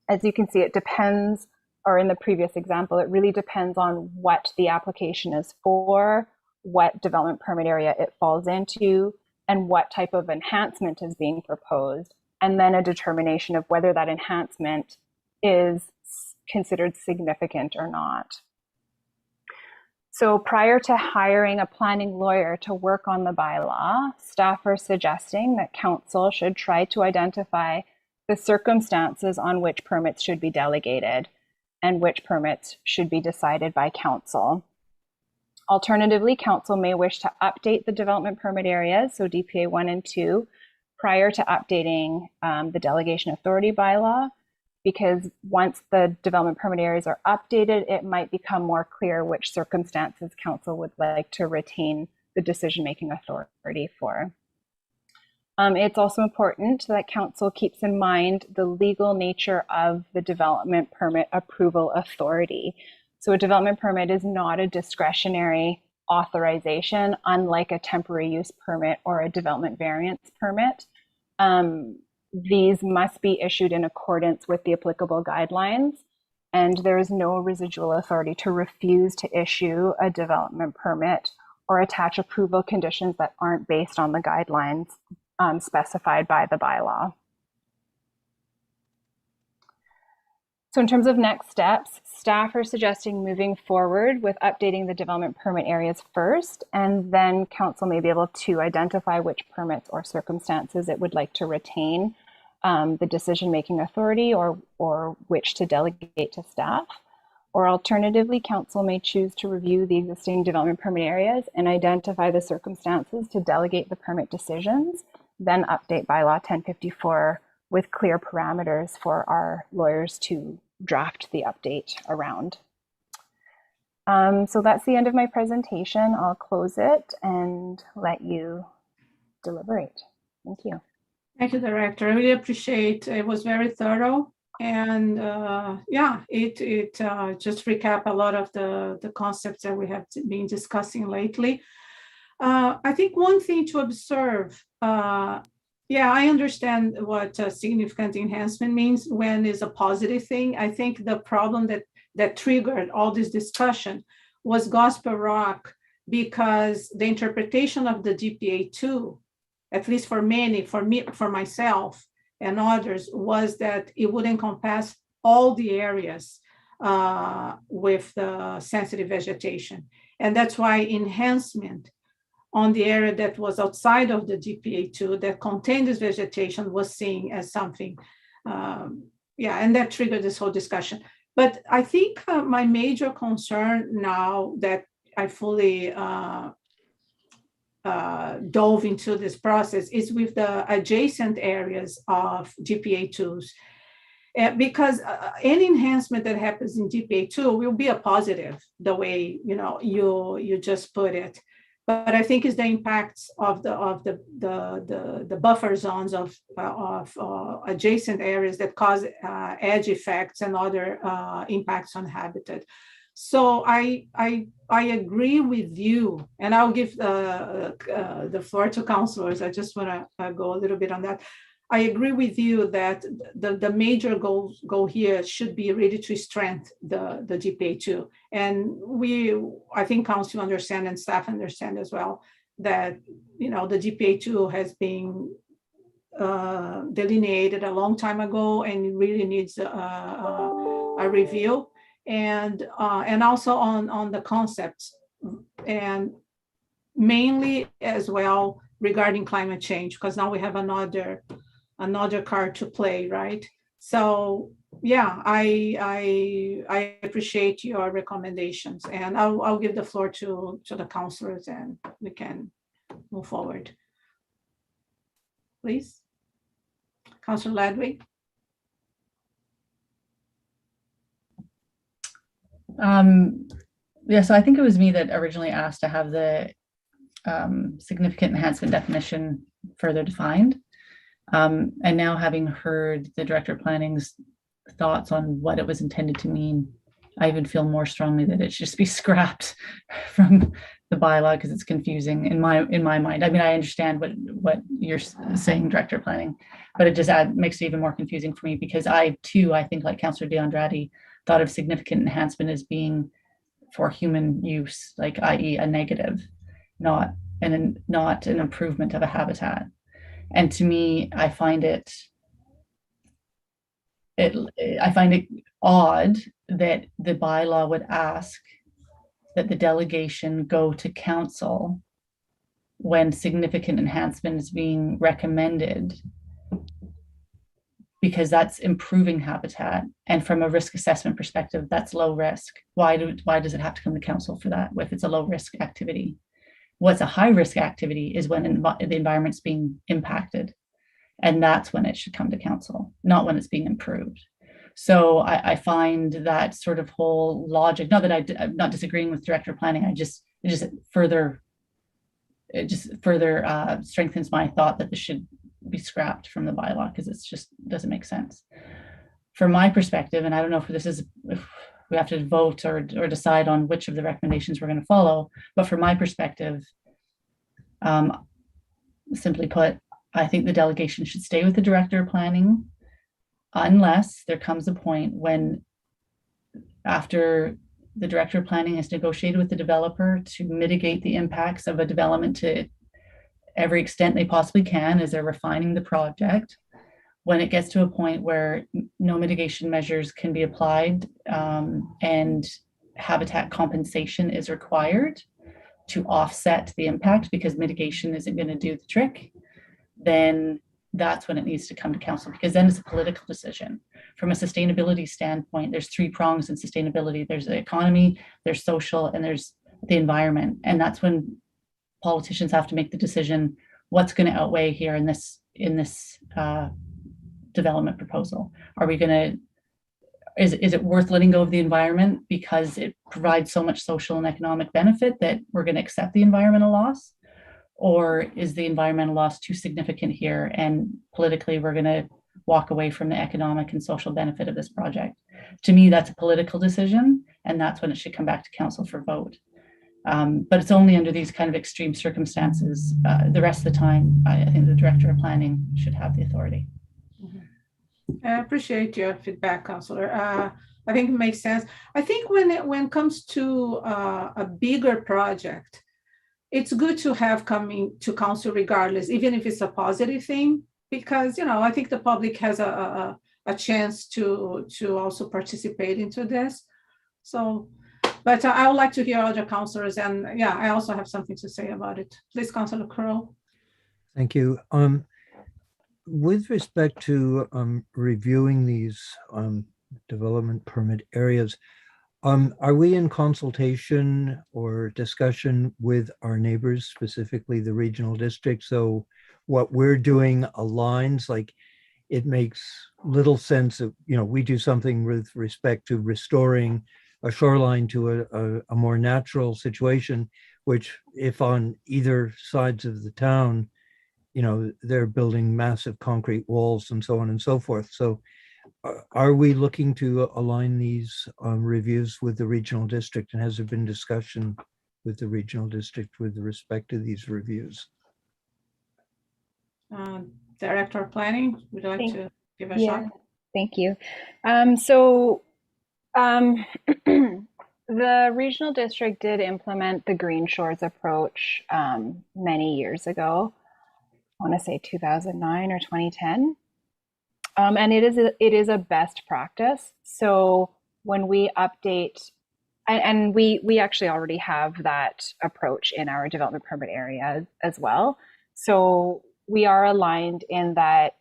As you can see, it depends, or in the previous example, it really depends on what the application is for, what development permit area it falls into, and what type of enhancement is being proposed, and then a determination of whether that enhancement is considered significant or not. So prior to hiring a planning lawyer to work on the bylaw, staff are suggesting that Council should try to identify the circumstances on which permits should be delegated and which permits should be decided by Council. Alternatively, Council may wish to update the development permit areas, so DPA 1 and 2, prior to updating the delegation authority bylaw, because once the development permit areas are updated, it might become more clear which circumstances Council would like to retain the decision-making authority for. It's also important that Council keeps in mind the legal nature of the development permit approval authority. So a development permit is not a discretionary authorization, unlike a temporary use permit or a development variance permit. These must be issued in accordance with the applicable guidelines, and there is no residual authority to refuse to issue a development permit or attach approval conditions that aren't based on the guidelines specified by the bylaw. So in terms of next steps, staff are suggesting moving forward with updating the development permit areas first, and then Council may be able to identify which permits or circumstances it would like to retain the decision-making authority or which to delegate to staff. Or alternatively, Council may choose to review the existing development permit areas and identify the circumstances to delegate the permit decisions, then update bylaw 1054 with clear parameters for our lawyers to draft the update around. So that's the end of my presentation. I'll close it and let you deliberate. Thank you. Thank you, Director. I really appreciate it. It was very thorough. And yeah, it just recap a lot of the concepts that we have been discussing lately. I think one thing to observe, yeah, I understand what significant enhancement means when it's a positive thing. I think the problem that triggered all this discussion was Gospel Rock, because the interpretation of the DPA2, at least for many, for me, for myself and others, was that it would encompass all the areas with the sensitive vegetation. And that's why enhancement on the area that was outside of the DPA2 that contained this vegetation was seen as something, yeah, and that triggered this whole discussion. But I think my major concern now that I fully dove into this process is with the adjacent areas of DPA2s. Because any enhancement that happens in DPA2 will be a positive, the way you just put it. But I think it's the impacts of the buffer zones of adjacent areas that cause edge effects and other impacts on habitat. So I agree with you, and I'll give the floor to councilors. I just want to go a little bit on that. I agree with you that the major goal here should be really to strengthen the DPA2. And I think council understand and staff understand as well that, the DPA2 has been delineated a long time ago and really needs a review. And also on the concepts, and mainly as well regarding climate change, because now we have another card to play, right? So yeah, I appreciate your recommendations, and I'll give the floor to the councilors, and we can move forward. Please, Councilor Ledwig. Yeah, so I think it was me that originally asked to have the significant enhancement definition further defined. And now, having heard the Director of Planning's thoughts on what it was intended to mean, I even feel more strongly that it should just be scrapped from the bylaw, because it's confusing in my mind. I mean, I understand what you're saying, Director of Planning, but it just makes it even more confusing for me, because I think, like Councillor DeAndrade, thought of significant enhancement as being for human use, like i.e. a negative, not an improvement of a habitat. And to me, I find it odd that the bylaw would ask that the delegation go to council when significant enhancement is being recommended, because that's improving habitat. And from a risk assessment perspective, that's low risk. Why does it have to come to council for that if it's a low risk activity? What's a high risk activity is when the environment's being impacted. And that's when it should come to council, not when it's being improved. So I find that sort of whole logic, not that I'm not disagreeing with Director of Planning, it just further strengthens my thought that this should be scrapped from the bylaw, because it's just doesn't make sense. From my perspective, and I don't know if we have to vote or decide on which of the recommendations we're going to follow, but from my perspective, simply put, I think the delegation should stay with the Director of Planning, unless there comes a point when, after the Director of Planning has negotiated with the developer to mitigate the impacts of a development to every extent they possibly can as they're refining the project, when it gets to a point where no mitigation measures can be applied, and habitat compensation is required to offset the impact because mitigation isn't going to do the trick, then that's when it needs to come to council, because then it's a political decision. From a sustainability standpoint, there's 3 prongs in sustainability. There's the economy, there's social, and there's the environment. And that's when politicians have to make the decision, what's going to outweigh here in this development proposal? Are we going to, is it worth letting go of the environment because it provides so much social and economic benefit that we're going to accept the environmental loss? Or is the environmental loss too significant here, and politically we're going to walk away from the economic and social benefit of this project? To me, that's a political decision, and that's when it should come back to council for vote. But it's only under these kind of extreme circumstances. The rest of the time, I think the Director of Planning should have the authority. I appreciate your feedback, Councillor. I think it makes sense. I think when it comes to a bigger project, it's good to have coming to council regardless, even if it's a positive thing, because, I think the public has a chance to also participate into this. So, but I would like to hear other councillors, and yeah, I also have something to say about it. Please, Councillor Crowe. Thank you. With respect to reviewing these development permit areas, are we in consultation or discussion with our neighbors, specifically the regional district? So what we're doing aligns, like it makes little sense of, we do something with respect to restoring a shoreline to a more natural situation, which if on either sides of the town, they're building massive concrete walls and so on and so forth. So are we looking to align these reviews with the regional district, and has there been discussion with the regional district with respect to these reviews? Director of Planning, would you like to give a shot? Thank you. The regional district did implement the Green Shores approach many years ago. I want to say 2009 or 2010. And it is a best practice. So when we update, and we actually already have that approach in our development permit area as well. So we are aligned in that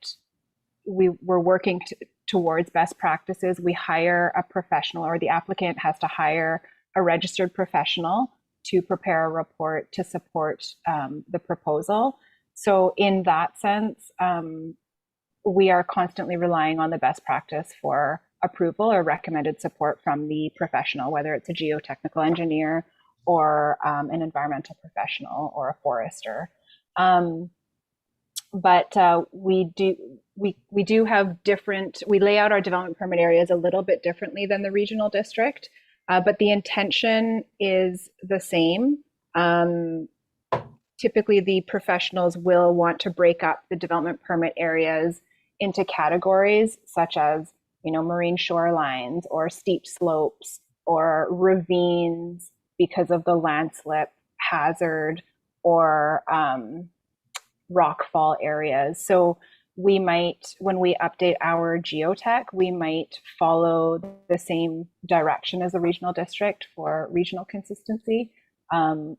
we're working towards best practices. We hire a professional, or the applicant has to hire a registered professional to prepare a report to support the proposal. So in that sense, we are constantly relying on the best practice for approval or recommended support from the professional, whether it's a geotechnical engineer or an environmental professional or a forester. But we do have different, we lay out our development permit areas a little bit differently than the regional district, but the intention is the same. Typically, the professionals will want to break up the development permit areas into categories such as, marine shorelines or steep slopes or ravines because of the landslip hazard, or rockfall areas. So we might, when we update our geotech, we might follow the same direction as the regional district for regional consistency. But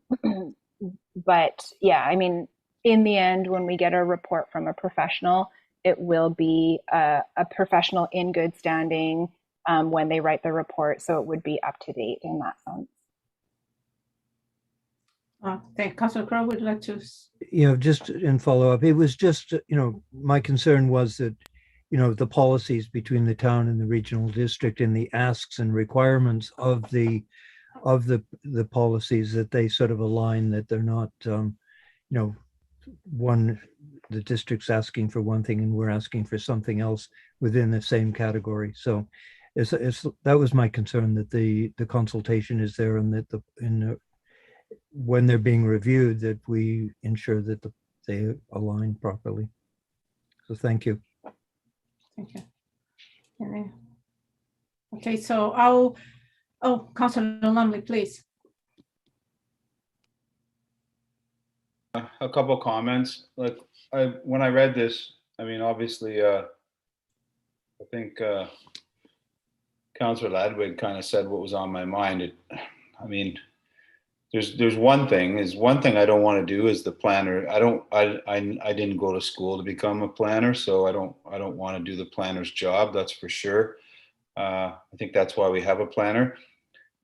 yeah, I mean, in the end, when we get a report from a professional, it will be a professional in good standing when they write the report. So it would be up to date in that sense. Thank you. Councilor Crowe, would you like to? Just in follow up, it was just, my concern was that, the policies between the town and the regional district and the asks and requirements of the policies, that they sort of align, that they're not, the district's asking for one thing and we're asking for something else within the same category. So that was my concern, that the consultation is there, and that when they're being reviewed, that we ensure that they align properly. So thank you. Thank you. Okay, so Councilor Lumley, please. A couple of comments. Like, when I read this, I mean, obviously, I think Councilor Ladwig kind of said what was on my mind. There's one thing I don't want to do as the planner. I didn't go to school to become a planner, so I don't want to do the planner's job. That's for sure. I think that's why we have a planner.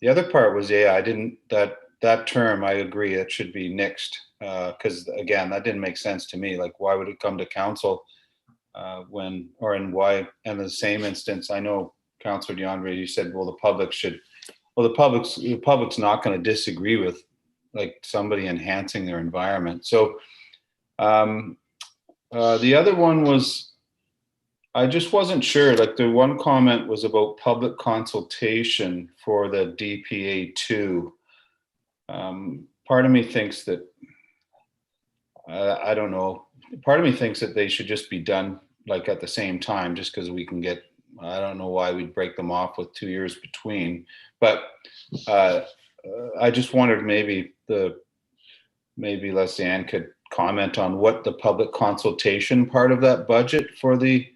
The other part was, that term, I agree, it should be nixed, because again, that didn't make sense to me. Like, why would it come to council in the same instance? I know Councilor DeAndre, you said, well, the public's not going to disagree with like somebody enhancing their environment. So the other one was, I just wasn't sure. Like, the one comment was about public consultation for the DPA 2. Part of me thinks that, I don't know, part of me thinks that they should just be done like at the same time, just because we can get, I don't know why we'd break them off with 2 years between. But I just wondered, maybe Leslie Ann could comment on what the public consultation part of that budget for the,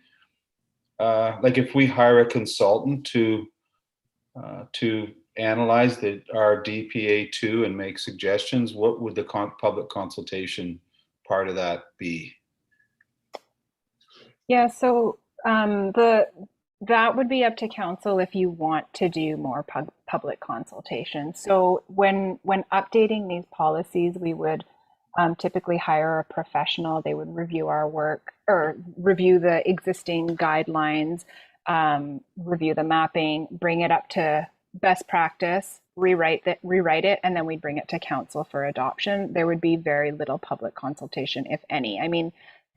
like, if we hire a consultant to analyze our DPA 2 and make suggestions, what would the public consultation part of that be? Yeah, so that would be up to council if you want to do more public consultation. So when updating these policies, we would typically hire a professional. They would review our work, or review the existing guidelines, review the mapping, bring it up to best practice, rewrite it, and then we'd bring it to council for adoption. There would be very little public consultation, if any. I mean,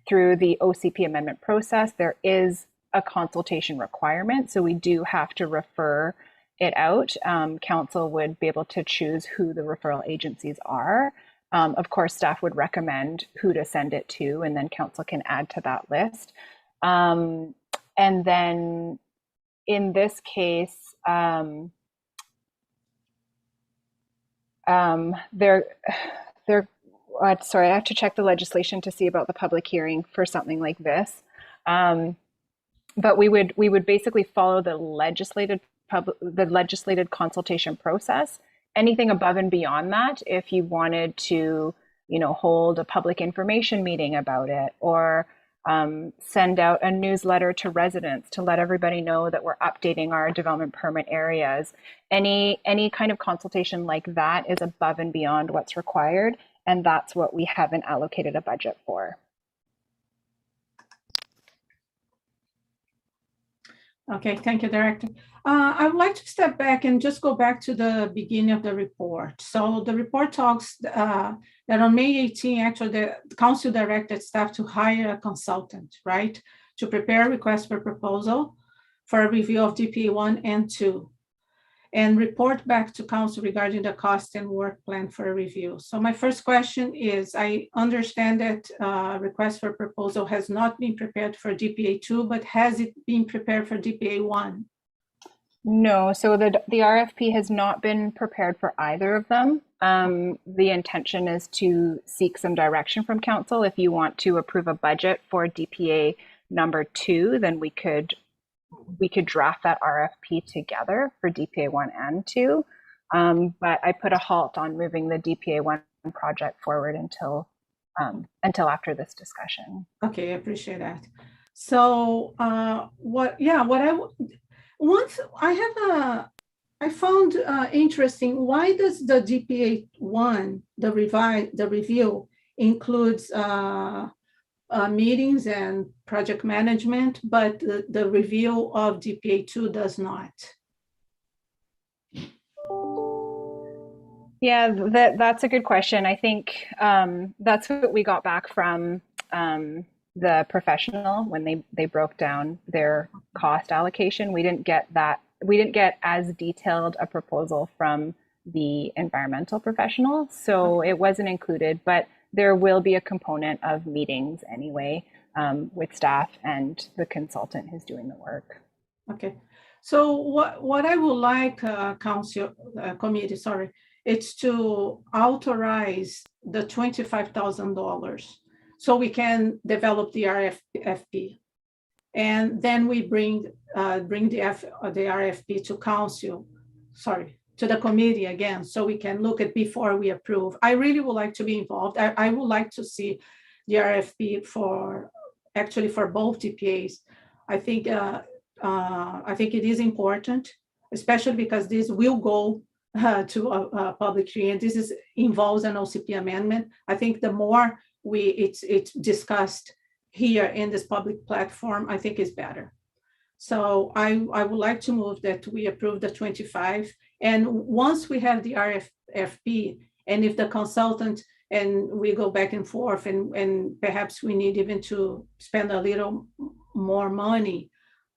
through the OCP amendment process, there is a consultation requirement, so we do have to refer it out. Council would be able to choose who the referral agencies are. Of course, staff would recommend who to send it to, and then council can add to that list. And then in this case, sorry, I have to check the legislation to see about the public hearing for something like this. But we would basically follow the legislated consultation process. Anything above and beyond that, if you wanted to hold a public information meeting about it, or send out a newsletter to residents to let everybody know that we're updating our development permit areas. Any kind of consultation like that is above and beyond what's required, and that's what we haven't allocated a budget for. Okay, thank you, Director. I would like to step back and just go back to the beginning of the report. So the report talks that on May 18, actually, the council directed staff to hire a consultant, right, to prepare a request for proposal for a review of DPA 1 and 2, and report back to council regarding the cost and work plan for a review. So my first question is, I understand that request for proposal has not been prepared for DPA 2, but has it been prepared for DPA 1? No, so the RFP has not been prepared for either of them. The intention is to seek some direction from council. If you want to approve a budget for DPA number 2, then we could draft that RFP together for DPA 1 and 2. But I put a halt on moving the DPA 1 project forward until after this discussion. Okay, I appreciate that. So I found interesting, why does the DPA 1, the review includes meetings and project management, but the review of DPA 2 does not? Yeah, that's a good question. I think that's what we got back from the professional when they broke down their cost allocation. We didn't get as detailed a proposal from the environmental professional, so it wasn't included, but there will be a component of meetings anyway with staff and the consultant who's doing the work. Okay, so what I would like committee, it's to authorize the $25,000 so we can develop the RFP, and then we bring the RFP to council, to the committee again, so we can look at before we approve. I really would like to be involved. I would like to see the RFP for both DPAs. I think it is important, especially because this will go to a public hearing. This involves an OCP amendment. I think the more it's discussed here in this public platform, I think is better. So I would like to move that we approve the 25. And once we have the RFP, and if the consultant and we go back and forth, and perhaps we need even to spend a little more money,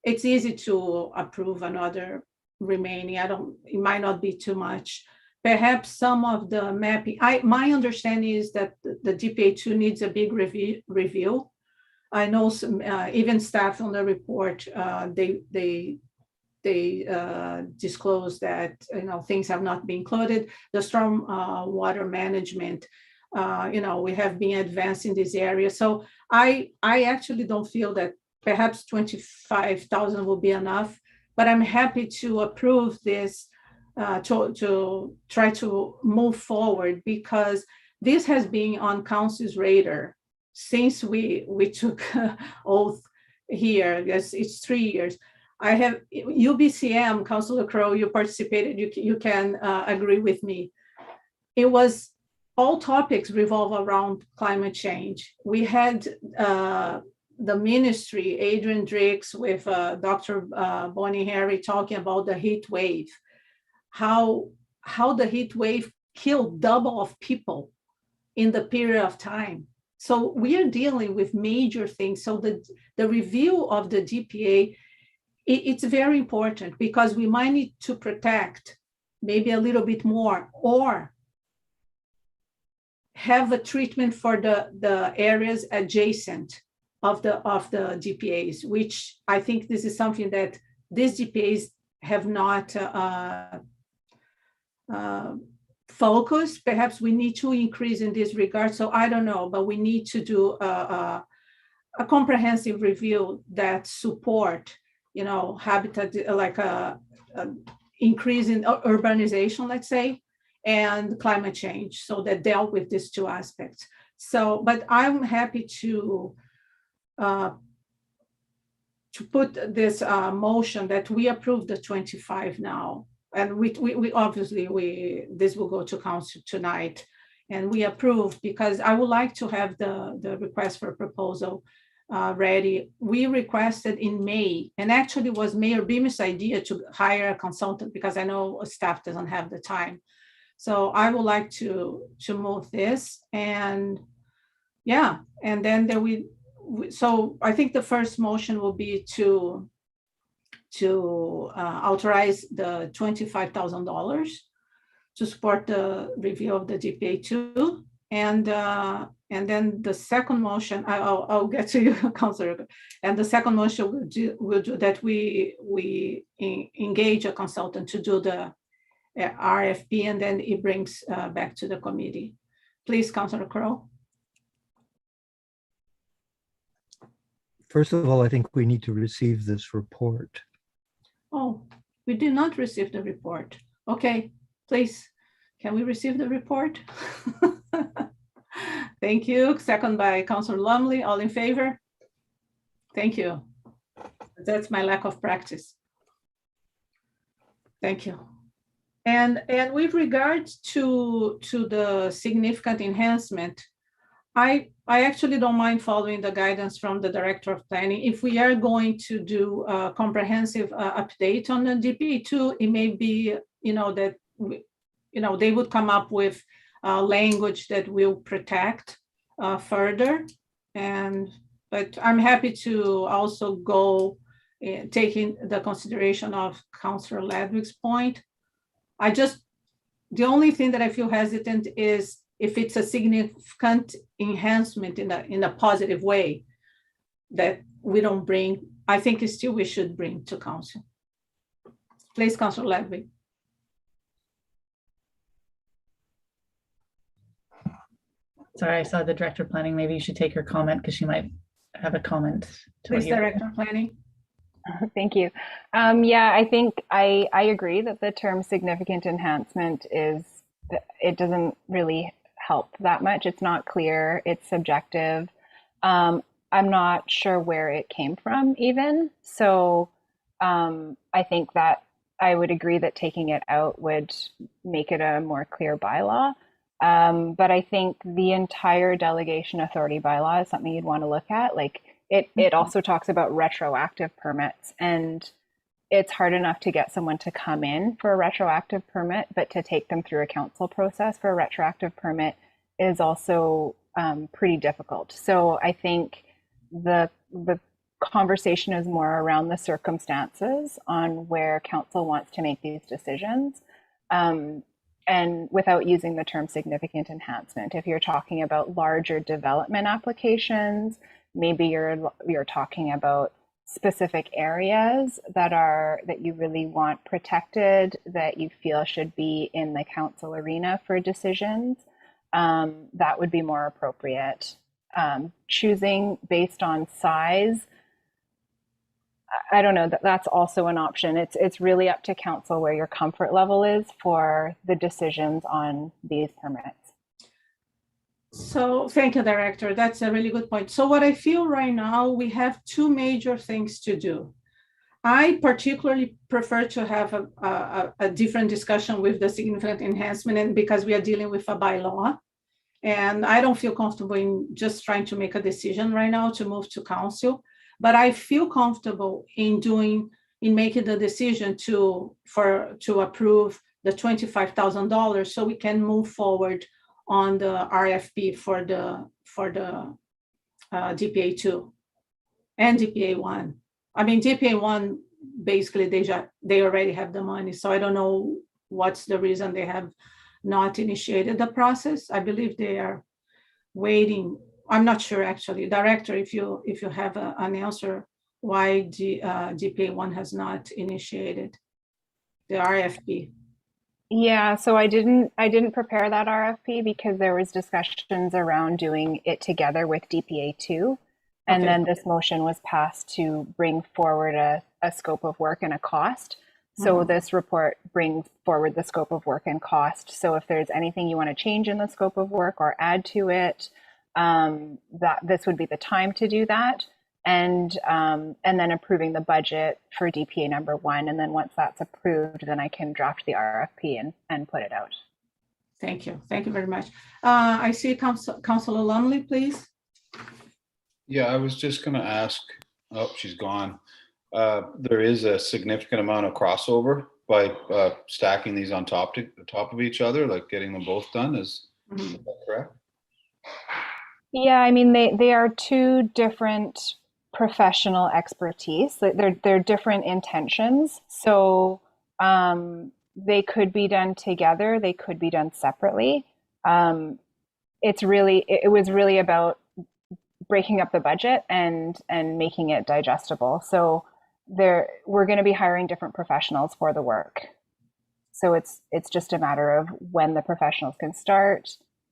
it's easy to approve another remaining. It might not be too much. Perhaps some of the mapping, my understanding is that the DPA 2 needs a big review. I know some, even staff on the report, they disclose that things have not been included. The storm water management, we have been advanced in this area. So I actually don't feel that perhaps 25,000 will be enough, but I'm happy to approve this to try to move forward, because this has been on council's radar since we took oath here. Yes, it's 3 years. I have UBCM, Councilor Crow, you participated, you can agree with me. It was all topics revolve around climate change. We had the ministry, Adrian Drix with Dr. Bonnie Harry talking about the heat wave, how the heat wave killed double of people in the period of time. So we are dealing with major things. So the review of the DPA, it's very important, because we might need to protect maybe a little bit more, or have a treatment for the areas adjacent of the DPAs, which I think this is something that these DPAs have not focused. Perhaps we need to increase in this regard. So I don't know, but we need to do a comprehensive review that support, habitat, like a increase in urbanization, let's say, and climate change. So that dealt with these two aspects. So, but I'm happy to put this motion that we approve the 25 now. And we obviously, this will go to council tonight. And we approve because I would like to have the request for proposal ready. We requested in May, and actually it was Mayor Beamish idea to hire a consultant because I know staff doesn't have the time. So I would like to move this, and yeah, and then there so I think the first motion will be to authorize the $25,000 to support the review of the DPA2, and then the second motion, I'll get to you, Councilor. And the second motion will do that we engage a consultant to do the RFP, and then it brings back to the committee. Please, Councilor Crowe. First of all, I think we need to receive this report. Oh, we did not receive the report. Okay, please, can we receive the report? Thank you. Second by Councilor Lumley. All in favor? Thank you. That's my lack of practice. Thank you. And with regards to the significant enhancement, I actually don't mind following the guidance from the Director of Planning. If we are going to do a comprehensive update on the DPA2, it may be, that they would come up with language that will protect further. But I'm happy to also go taking the consideration of Councillor Ledwig's point. The only thing that I feel hesitant is if it's a significant enhancement in a positive way that we don't bring, I think still we should bring to council. Please, Councillor Ledwig. Sorry, I saw the Director of Planning. Maybe you should take her comment because she might have a comment. Please, Director of Planning. Thank you. Yeah, I think I agree that the term significant enhancement it doesn't really help that much. It's not clear, it's subjective. I'm not sure where it came from even. So I think that I would agree that taking it out would make it a more clear bylaw. But I think the entire delegation authority bylaw is something you'd want to look at. Like it also talks about retroactive permits, and it's hard enough to get someone to come in for a retroactive permit, but to take them through a council process for a retroactive permit is also pretty difficult. So I think the conversation is more around the circumstances on where council wants to make these decisions. And without using the term significant enhancement, if you're talking about larger development applications, maybe you're talking about specific areas that you really want protected, that you feel should be in the council arena for decisions, that would be more appropriate. Choosing based on size, I don't know, that's also an option. It's really up to council where your comfort level is for the decisions on these permits. So thank you, Director. That's a really good point. So what I feel right now, we have two major things to do. I particularly prefer to have a different discussion with the significant enhancement, and because we are dealing with a bylaw. And I don't feel comfortable in just trying to make a decision right now to move to council. But I feel comfortable in making the decision to approve the $25,000 so we can move forward on the RFP for the DPA2 and DPA1. I mean, DPA1, basically they already have the money, so I don't know what's the reason they have not initiated the process. I believe they are waiting. I'm not sure actually, Director, if you have an answer why DPA1 has not initiated the RFP. Yeah, so I didn't prepare that RFP because there was discussions around doing it together with DPA2, and then this motion was passed to bring forward a scope of work and a cost. So this report brings forward the scope of work and cost. So if there's anything you want to change in the scope of work or add to it, that this would be the time to do that. And then approving the budget for DPA number 1. And then once that's approved, then I can draft the RFP and put it out. Thank you. Thank you very much. I see Councilor Lumley, please. Yeah, I was just going to ask. Oh, she's gone. There is a significant amount of crossover by stacking these on top of each other, like getting them both done. Is that correct? Yeah, I mean, they are two different professional expertise. They're different intentions. So they could be done together. They could be done separately. It was really about breaking up the budget and making it digestible. So we're going to be hiring different professionals for the work. So it's just a matter of when the professionals can start,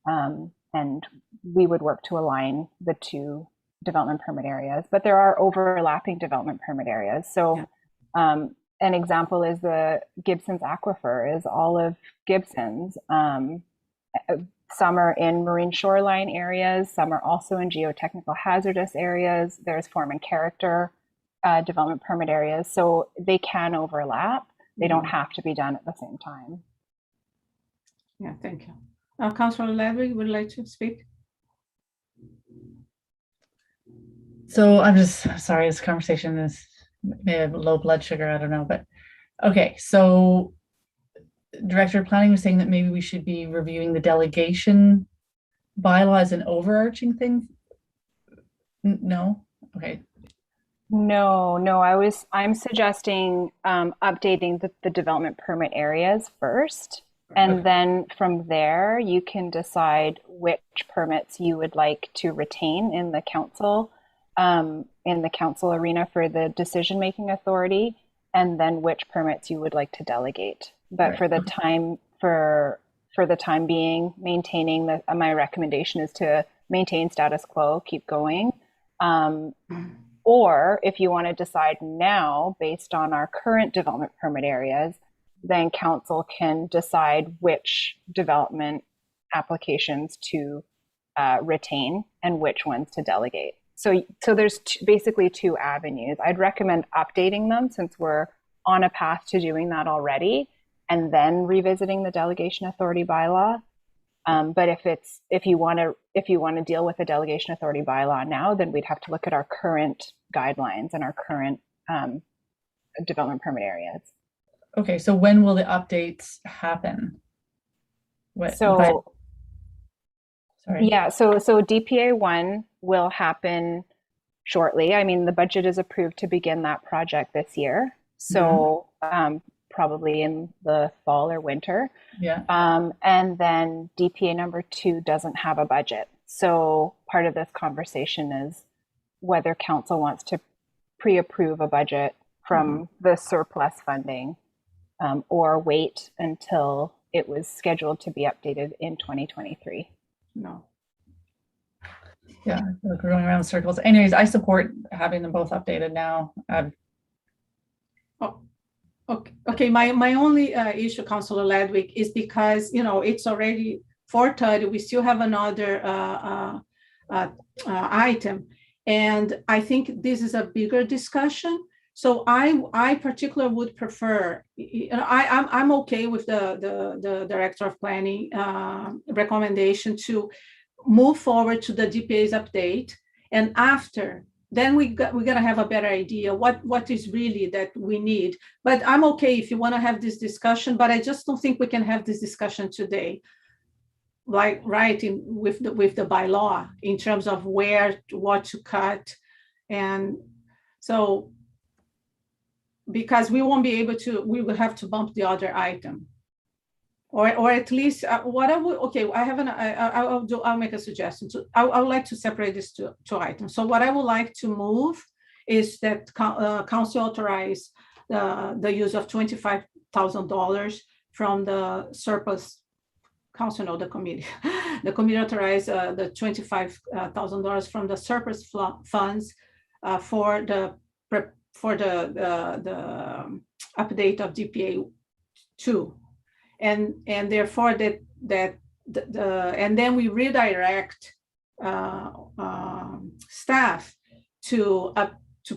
and we would work to align the two development permit areas. But there are overlapping development permit areas. So an example is the Gibsons aquifer is all of Gibsons. Some are in marine shoreline areas. Some are also in geotechnical hazardous areas. There's form and character development permit areas. So they can overlap. They don't have to be done at the same time. Yeah, thank you. Councilor Ledwig would like to speak. So I'm just sorry, this conversation is maybe low blood sugar, I don't know, but okay. So Director of Planning was saying that maybe we should be reviewing the delegation bylaws and overarching things. No? Okay. No, I'm suggesting updating the development permit areas first. And then from there, you can decide which permits you would like to retain in the council arena for the decision-making authority, and then which permits you would like to delegate. But for the time being, maintaining my recommendation is to maintain status quo, keep going. Or if you want to decide now, based on our current development permit areas, then council can decide which development applications to retain and which ones to delegate. So there's basically two avenues. I'd recommend updating them since we're on a path to doing that already, and then revisiting the delegation authority bylaw. But if you want to deal with the delegation authority bylaw now, then we'd have to look at our current guidelines and our current development permit areas. Okay, so when will the updates happen? So DPA 1 will happen shortly. I mean, the budget is approved to begin that project this year. So probably in the fall or winter. Yeah. And then DPA number 2 doesn't have a budget. So part of this conversation is whether council wants to pre-approve a budget from the surplus funding, or wait until it was scheduled to be updated in 2023. No. Yeah, we're going around in circles. Anyways, I support having them both updated now. Okay. My only issue, Councilor Ledwig, is because it's already 4:30. We still have another item, and I think this is a bigger discussion. So I particularly would prefer. I'm okay with the Director of Planning recommendation to move forward to the DPA's update, and after. Then we gotta have a better idea what is really that we need. But I'm okay if you want to have this discussion, but I just don't think we can have this discussion today, like with the bylaw in terms of what to cut, and so because we won't be able to, we will have to bump the other item, or at least what I would. Okay, I'll make a suggestion. I would like to separate these two items. So what I would like to move is that council authorize the use of $25,000 from the surplus. Council, no, the committee. The committee authorized the $25,000 from the surplus funds for the for the update of DPA 2, and therefore and then we redirect staff to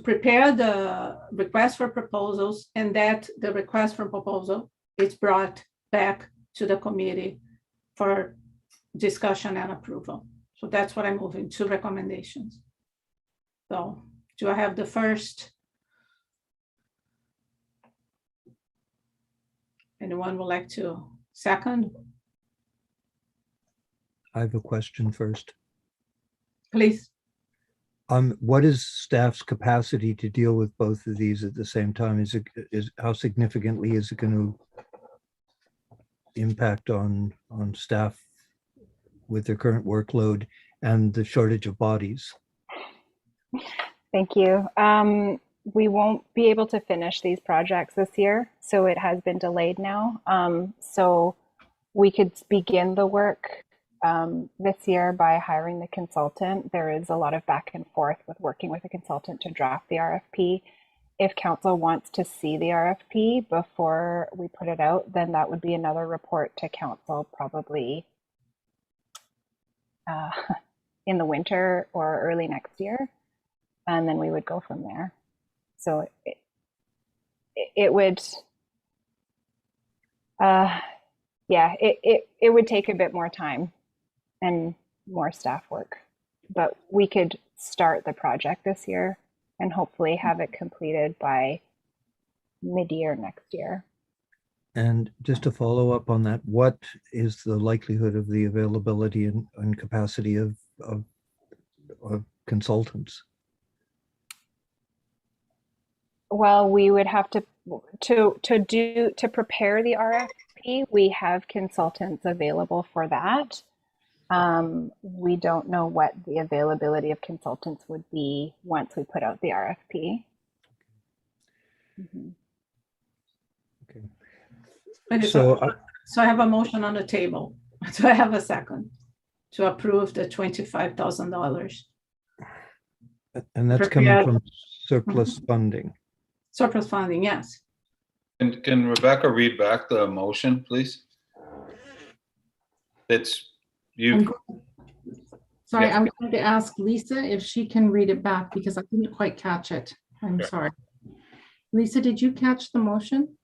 prepare the request for proposals, and that the request for proposal is brought back to the committee for discussion and approval. So that's what I'm moving to, recommendations. So do I have the first? Anyone would like to second? I have a question first. Please. What is staff's capacity to deal with both of these at the same time? How significantly is it going to impact on staff with their current workload and the shortage of bodies? Thank you. We won't be able to finish these projects this year, so it has been delayed now. So we could begin the work this year by hiring the consultant. There is a lot of back and forth with working with a consultant to draft the RFP. If council wants to see the RFP before we put it out, then that would be another report to council, probably in the winter or early next year. And then we would go from there. So it would, it would take a bit more time and more staff work, but we could start the project this year and hopefully have it completed by mid-year next year. And just to follow up on that, what is the likelihood of the availability and capacity of consultants? Well, we would have to prepare the RFP. We have consultants available for that. We don't know what the availability of consultants would be once we put out the RFP. Mm-hmm. Okay. So I have a motion on the table. So I have a second to approve the $25,000. And that's coming from surplus funding. Surplus funding, yes. And can Rebecca read back the motion, please? It's you. Sorry, Yes. I'm going to ask Lisa if she can read it back because I didn't quite catch it. I'm Sure. sorry. Lisa, did you catch the motion?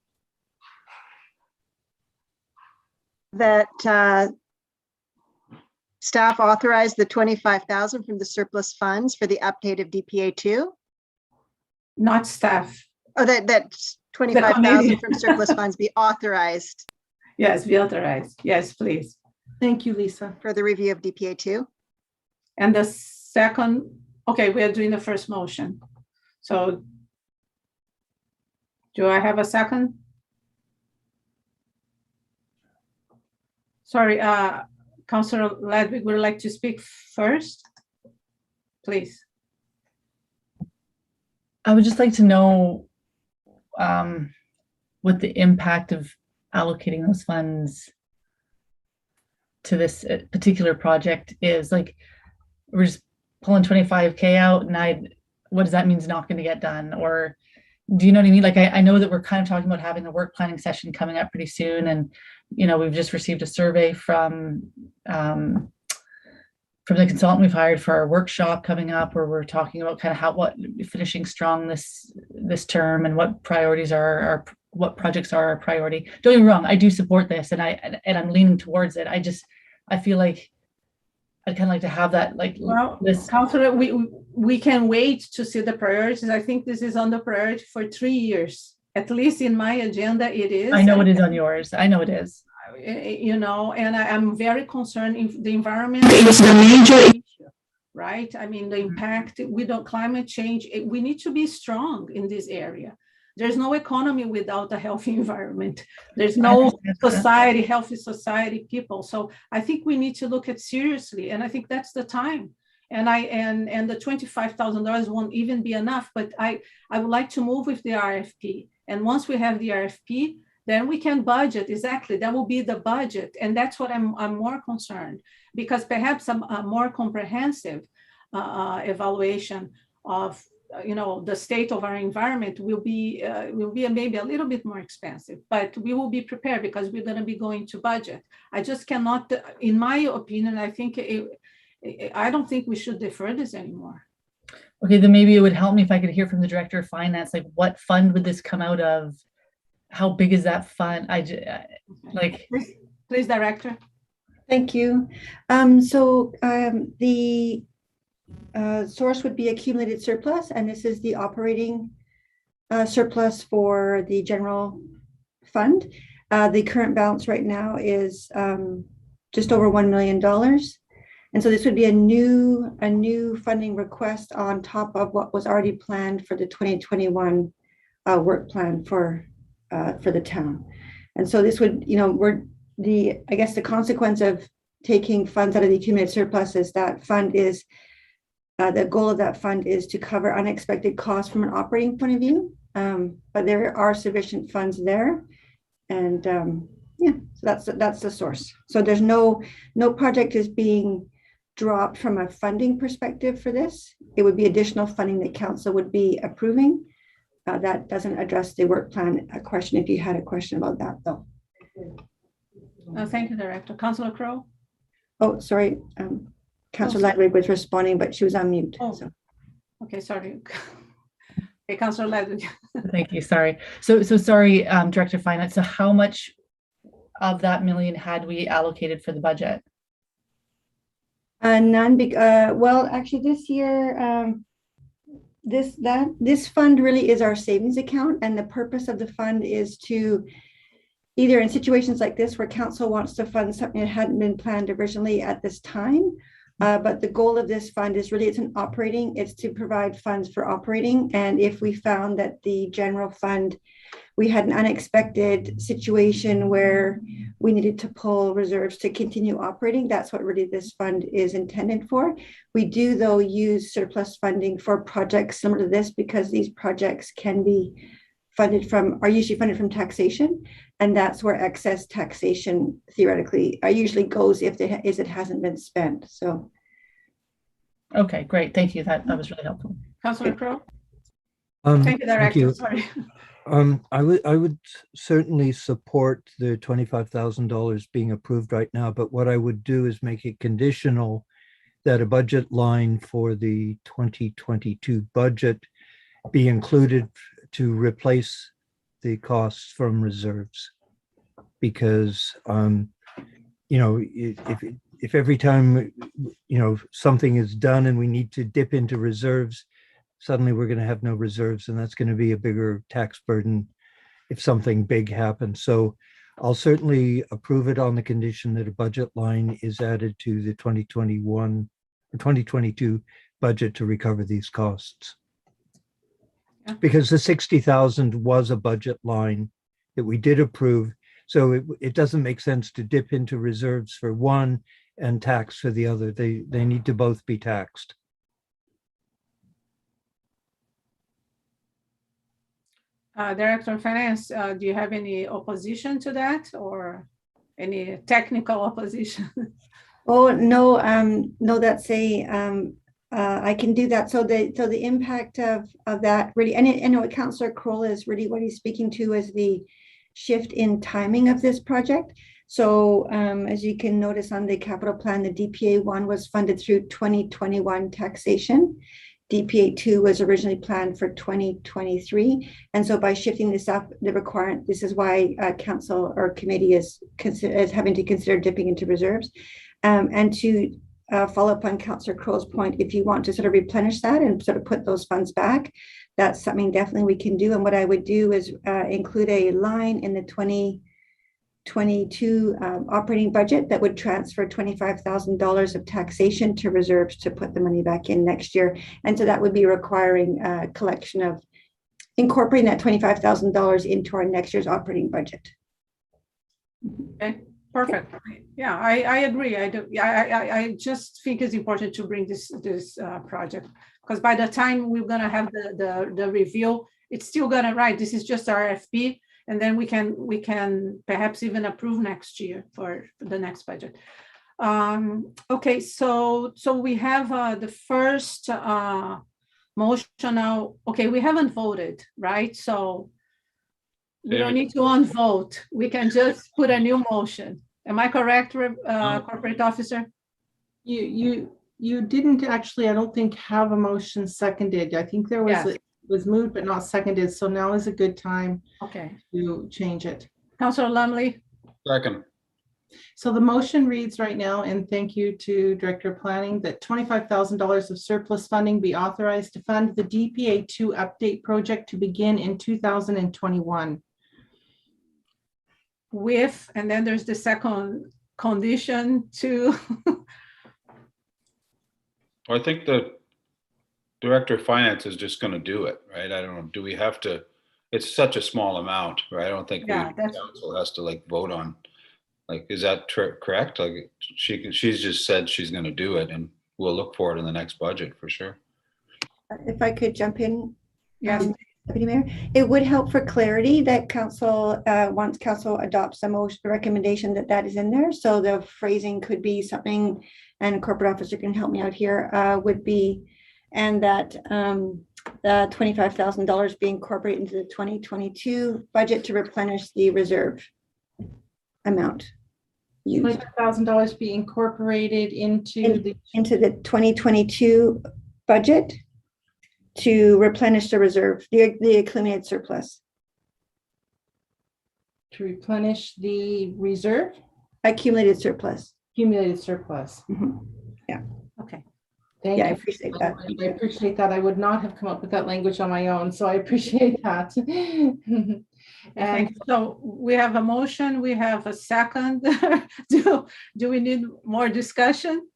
That staff authorized the 25,000 from the surplus funds for the update of DPA 2? Not staff. Oh, that 25,000 from surplus funds be authorized Yes, be authorized. Yes, please. Thank you, Lisa. for the review of DPA 2? And the second, okay, we are doing the first motion. So do I have a second? Sorry, Councillor Ledwig would like to speak first, please. I would just like to know what the impact of allocating those funds to this particular project is. Like, we're just pulling 25K out and what does that mean is not going to get done? Or do you know what I mean? Like, I know that we're kind of talking about having a work planning session coming up pretty soon. And, you know, we've just received a survey from the consultant we've hired for our workshop coming up, where we're talking about kind of what finishing strong this term and what priorities are what projects are our priority. Don't get me wrong, I do support this and I'm leaning towards it. I feel like I'd kind of like to have that, like, Well, this. Councillor, we can wait to see the priorities. I think this is on the priority for 3 years. At least in my agenda, it is. I know it is on yours. I know it is. You know, and I'm very concerned if the environment is the major issue, right? I mean, the impact climate change, we need to be strong in this area. There's no economy without a healthy environment. There's no society, healthy society, people. So I think we need to look at seriously, and I think that's the time. And the $25,000 won't even be enough, but I would like to move with the RFP. And once we have the RFP, then we can budget. Exactly, that will be the budget. And that's what I'm more concerned, because perhaps a more comprehensive evaluation of the state of our environment will be maybe a little bit more expensive, but we will be prepared because we're going to be going to budget. I just cannot, in my opinion, I don't think we should defer this anymore. Okay, then maybe it would help me if I could hear from the director of finance, like what fund would this come out of? How big is that fund? Please, director. Thank you. The source would be accumulated surplus, and this is the operating surplus for the general fund. The current balance right now is just over $1 million. And so this would be a new funding request on top of what was already planned for the 2021 work plan for the town. And so this would, I guess the consequence of taking funds out of the accumulated surplus is that fund is, the goal of that fund is to cover unexpected costs from an operating point of view. But there are sufficient funds there. And so that's the source. So there's no project is being dropped from a funding perspective for this. It would be additional funding that council would be approving. That doesn't address the work plan question, if you had a question about that, though. Thank you, Director. Councillor Crowe? Oh, sorry. Councillor Ledwig was responding, but she was on mute. Oh. So. Okay, sorry. Okay, Councillor Ledwig. Thank you, sorry. So sorry, Director of Finance. So how much of that million had we allocated for the budget? None. Well, actually, this year, this fund really is our savings account, and the purpose of the fund is to either in situations like this where council wants to fund something that hadn't been planned originally at this time. But the goal of this fund is really, it's to provide funds for operating. And if we found that the general fund, we had an unexpected situation where we needed to pull reserves to continue operating, that's what really this fund is intended for. We do, though, use surplus funding for projects similar to this because these projects can be are usually funded from taxation. And that's where excess taxation theoretically usually goes if it hasn't been spent. So. Okay, great. Thank you. That was really helpful. Councillor Crowe? Thank you, Director. Sorry. I would certainly support the $25,000 being approved right now, but what I would do is make it conditional that a budget line for the 2022 budget be included to replace the costs from reserves. Because, if every time, something is done and we need to dip into reserves, suddenly we're going to have no reserves, and that's going to be a bigger tax burden if something big happens. So I'll certainly approve it on the condition that a budget line is added to the 2021 or 2022 budget to recover these costs. Yeah. Because the 60,000 was a budget line that we did approve. So it doesn't make sense to dip into reserves for one and tax for the other. They need to both be taxed. Director of Finance, do you have any opposition to that or any technical opposition? Oh, no, that's I can do that. So the impact of that really, and I know what Councillor Kroll is really what he's speaking to is the shift in timing of this project. So as you can notice on the capital plan, the DPA 1 was funded through 2021 taxation. DPA 2 was originally planned for 2023. And so by shifting this up, this is why council or committee is having to consider dipping into reserves. And to follow up on Councillor Crow's point, if you want to sort of replenish that and sort of put those funds back, that's something definitely we can do. And what I would do is include a line in the 2022 operating budget that would transfer $25,000 of taxation to reserves to put the money back in next year. And so that would be requiring a collection of incorporating that $25,000 into our next year's operating budget. Okay. Perfect. Yeah, I agree. I just think it's important to bring this project because by the time we're gonna have the review, it's still gonna this is just RFP, and then we can perhaps even approve next year for the next budget. Okay, so we have the first motion now. Okay, we haven't voted, right? So we don't David? need to unvote. We can just put a new motion. Am I correct, corporate officer? You didn't actually, I don't think, have a motion seconded. I think there was, Yes. it was moved but not seconded. So now is a good time Okay. to change it. Councilor Lumley, Second. So the motion reads right now, and thank you to Director of Planning, that $25,000 of surplus funding be authorized to fund the DPA2 update project to begin in 2021. with, and then there's the second condition to, Well, I think the Director of Finance is just going to do it, right? I don't know. Do we have to? It's such a small amount, right? I don't think Yeah, the that's- council has to like vote on. Like, is that correct? Like, she's just said she's going to do it, and we'll look for it in the next budget for sure. If I could jump in. yes, Deputy Mayor, it would help for clarity that council, once council adopts a motion, recommendation that is in there. So the phrasing could be something, and a corporate officer can help me out here, would be, and that the $25,000 be incorporated into the 2022 budget to replenish the reserve amount used $25,000 be incorporated into the, into the 2022 budget to replenish the reserve, the accumulated surplus. to replenish the reserve, Accumulated surplus. accumulated surplus. Mhm. okay. Thank Yeah, I you. appreciate that. I appreciate that. I would not have come up with that language on my own, so I appreciate that. And So we have a motion, we have a second. Do we need more discussion?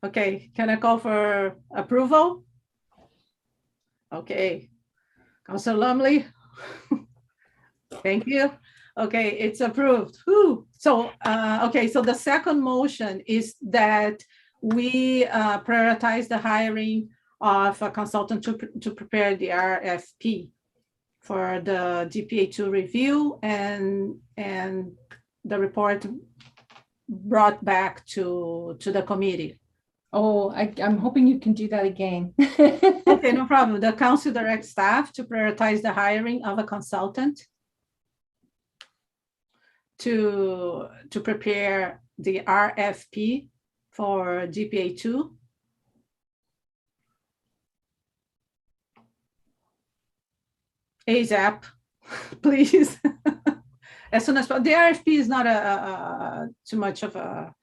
Okay, can I call for approval? Okay, Councilor Lumley? Thank you. Okay, it's approved. Whew. So, okay, so the second motion is that we prioritize the hiring of a consultant to prepare the RFP for the DPA2 review and the report brought back to the committee. oh, I'm hoping you can do that again. Okay, no problem. The council directs staff to prioritize the hiring of a consultant to prepare the RFP for DPA2. ASAP, please. As soon as possible. The RFP is not too much of a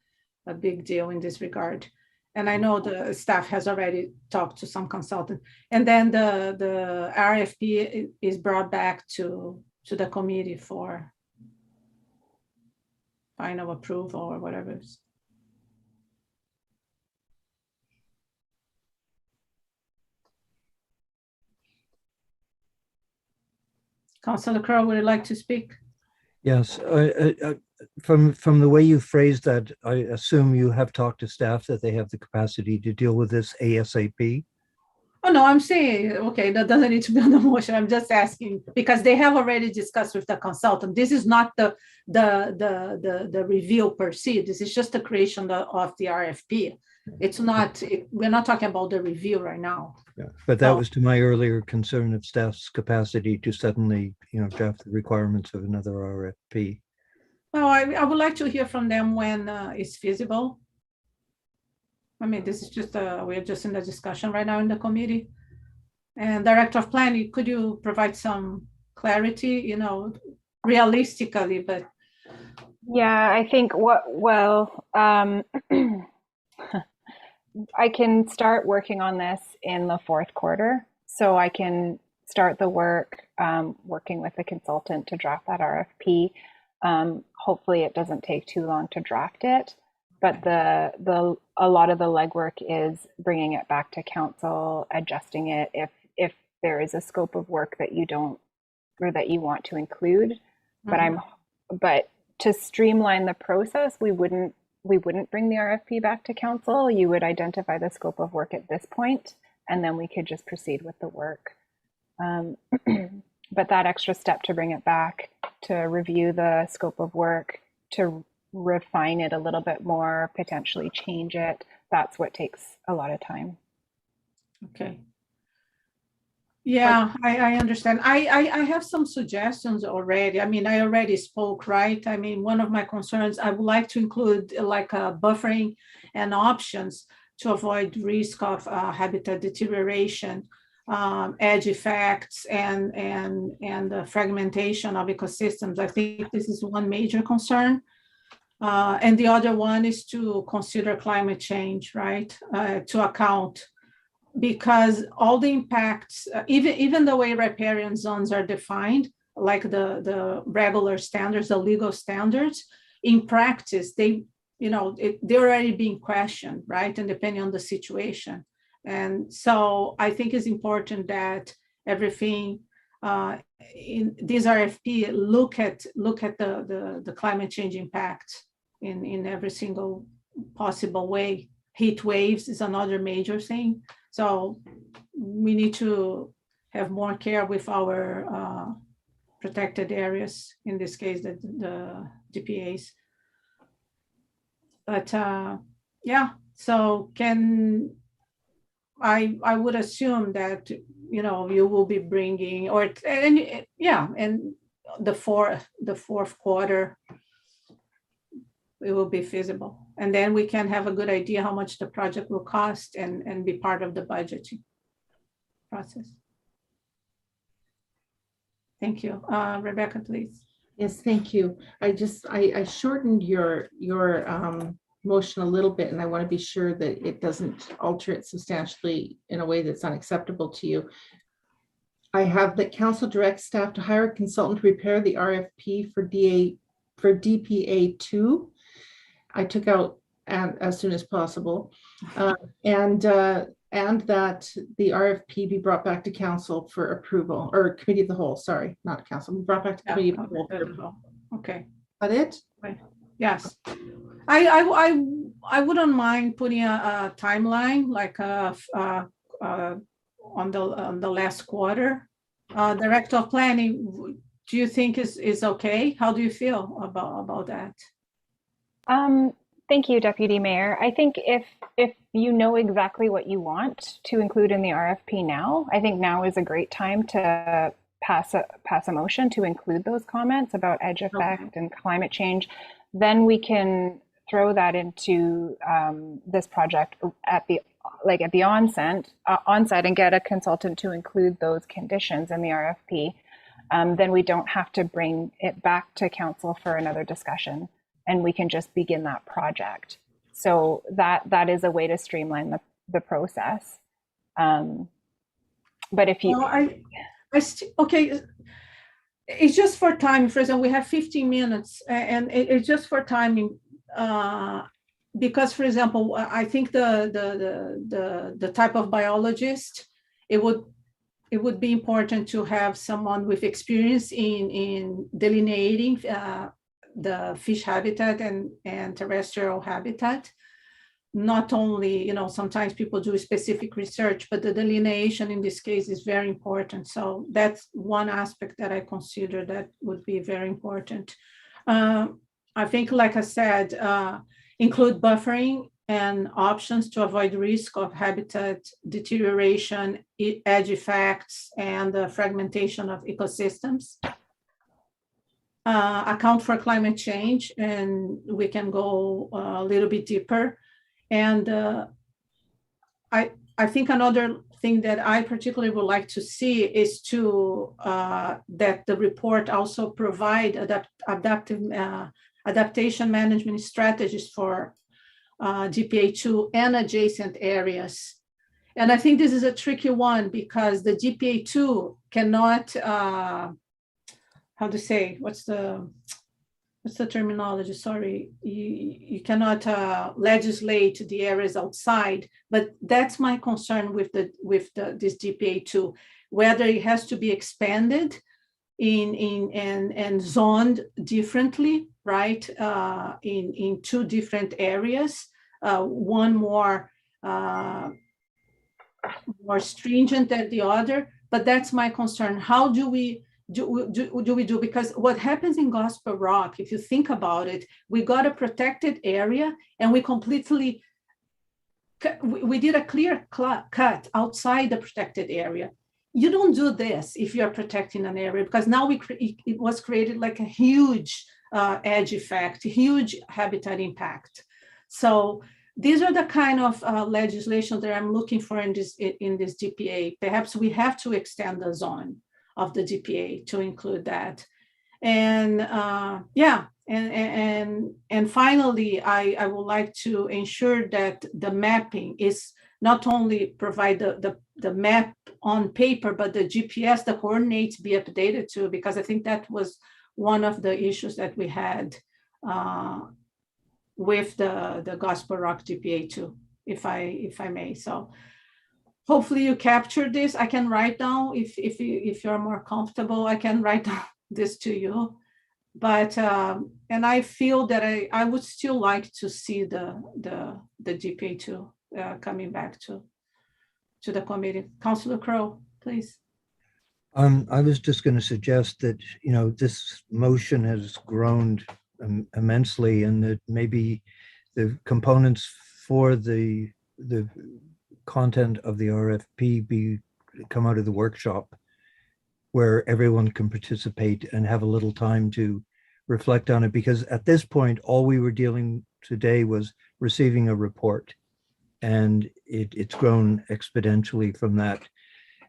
big deal in this regard. And I know the staff has already talked to some consultant. And then the RFP is brought back to the committee for final approval or whatever. Councilor Crowe, would you like to speak? Yes, from the way you phrased that, I assume you have talked to staff that they have the capacity to deal with this ASAP. Oh, no, I'm saying, okay, that doesn't need to be on the motion. I'm just asking because they have already discussed with the consultant. This is not the review per se. This is just the creation of the RFP. It's not, we're not talking about the review right now. Yeah, but that Oh. was to my earlier concern of staff's capacity to suddenly, draft the requirements of another RFP. Well, I would like to hear from them when it's feasible. I mean, this is just, we're just in the discussion right now in the committee. And Director of Planning, could you provide some clarity, realistically, but. Yeah, I think I can start working on this in the fourth quarter. So I can start the work, working with the consultant to draft that RFP. Hopefully it doesn't take too long to draft it, but a lot of the legwork is bringing it back to council, adjusting it if there is a scope of work that you don't, or that you want to include. Mhm. But to streamline the process, we wouldn't bring the RFP back to council. You would identify the scope of work at this point, and then we could just proceed with the work. But that extra step to bring it back, to review the scope of work, to refine it a little bit more, potentially change it, that's what takes a lot of time. Okay. Yeah, I understand. I have some suggestions already. I mean, I already spoke, right? I mean, one of my concerns, I would like to include like buffering and options to avoid risk of habitat deterioration, edge effects, and the fragmentation of ecosystems. I think this is one major concern. And the other one is to consider climate change, right? To account, because all the impacts, even the way riparian zones are defined, like the regular standards, the legal standards, in practice, they're already being questioned, right? And depending on the situation. And so I think it's important that everything in this RFP look at the climate change impact in every single possible way. Heat waves is another major thing. So we need to have more care with our protected areas, in this case, the DPAs. But yeah, so I would assume that, you will be bringing, and the fourth quarter, it will be feasible. And then we can have a good idea how much the project will cost and be part of the budgeting process. Thank you. Rebecca, please. Yes, thank you. I shortened your motion a little bit, and I want to be sure that it doesn't alter it substantially in a way that's unacceptable to you. I have that council directs staff to hire a consultant to prepare the RFP for DPA 2. I took out as soon as possible, and that the RFP be brought back to council for approval, or committee of the whole. Sorry, not council. Be brought back to committee of the whole. Okay. Is that it? Yes. I wouldn't mind putting a timeline, like on the last quarter. Director of Planning, do you think is okay? How do you feel about that? Thank you, Deputy Mayor. I think if you know exactly what you want to include in the RFP now, I think now is a great time to pass a motion to include those comments about edge effect and climate change. Then we can throw that into this project at the onset and get a consultant to include those conditions in the RFP. Then we don't have to bring it back to council for another discussion, and we can just begin that project. So that is a way to streamline the process. But if you... okay, it's just for time. For example, we have 15 minutes, and it's just for timing. Because, for example, I think the type of biologist, it would be important to have someone with experience in delineating the fish habitat and terrestrial habitat. Not only, sometimes people do specific research, but the delineation in this case is very important. So that's one aspect that I consider that would be very important. I think, like I said, include buffering and options to avoid risk of habitat deterioration, edge effects, and the fragmentation of ecosystems. Account for climate change, and we can go a little bit deeper. And I think another thing that I particularly would like to see is that the report also provide adaptation management strategies for DPA2 and adjacent areas. And I think this is a tricky one because the DPA2 cannot, how to say, what's the terminology? Sorry, you cannot legislate the areas outside, but that's my concern with this DPA2, whether it has to be expanded and zoned differently, right? In two different areas, one more stringent than the other, but that's my concern. How do we do? Because what happens in Gospel Rock, if you think about it, we got a protected area and we did a clear cut outside the protected area. you don't do this if you're protecting an area, because now it was created like a huge edge effect, huge habitat impact. So these are the kind of legislation that I'm looking for in this DPA. Perhaps we have to extend the zone of the DPA to include that. And yeah, and finally, I would like to ensure that the mapping is not only provide the map on paper, but the GPS, the coordinates be updated too, because I think that was one of the issues that we had with the Gospel Rock DPA too, if I may. So hopefully you captured this. I can write down, if you're more comfortable, I can write down this to you. But and I feel that I would still like to see the DPA too coming back to the committee. Councilor Crowe, please. I was just going to suggest that, you know, this motion has grown immensely, and that maybe the components for the content of the RFP come out of the workshop, where everyone can participate and have a little time to reflect on it. Because at this point, all we were dealing today was receiving a report, and it's grown exponentially from that.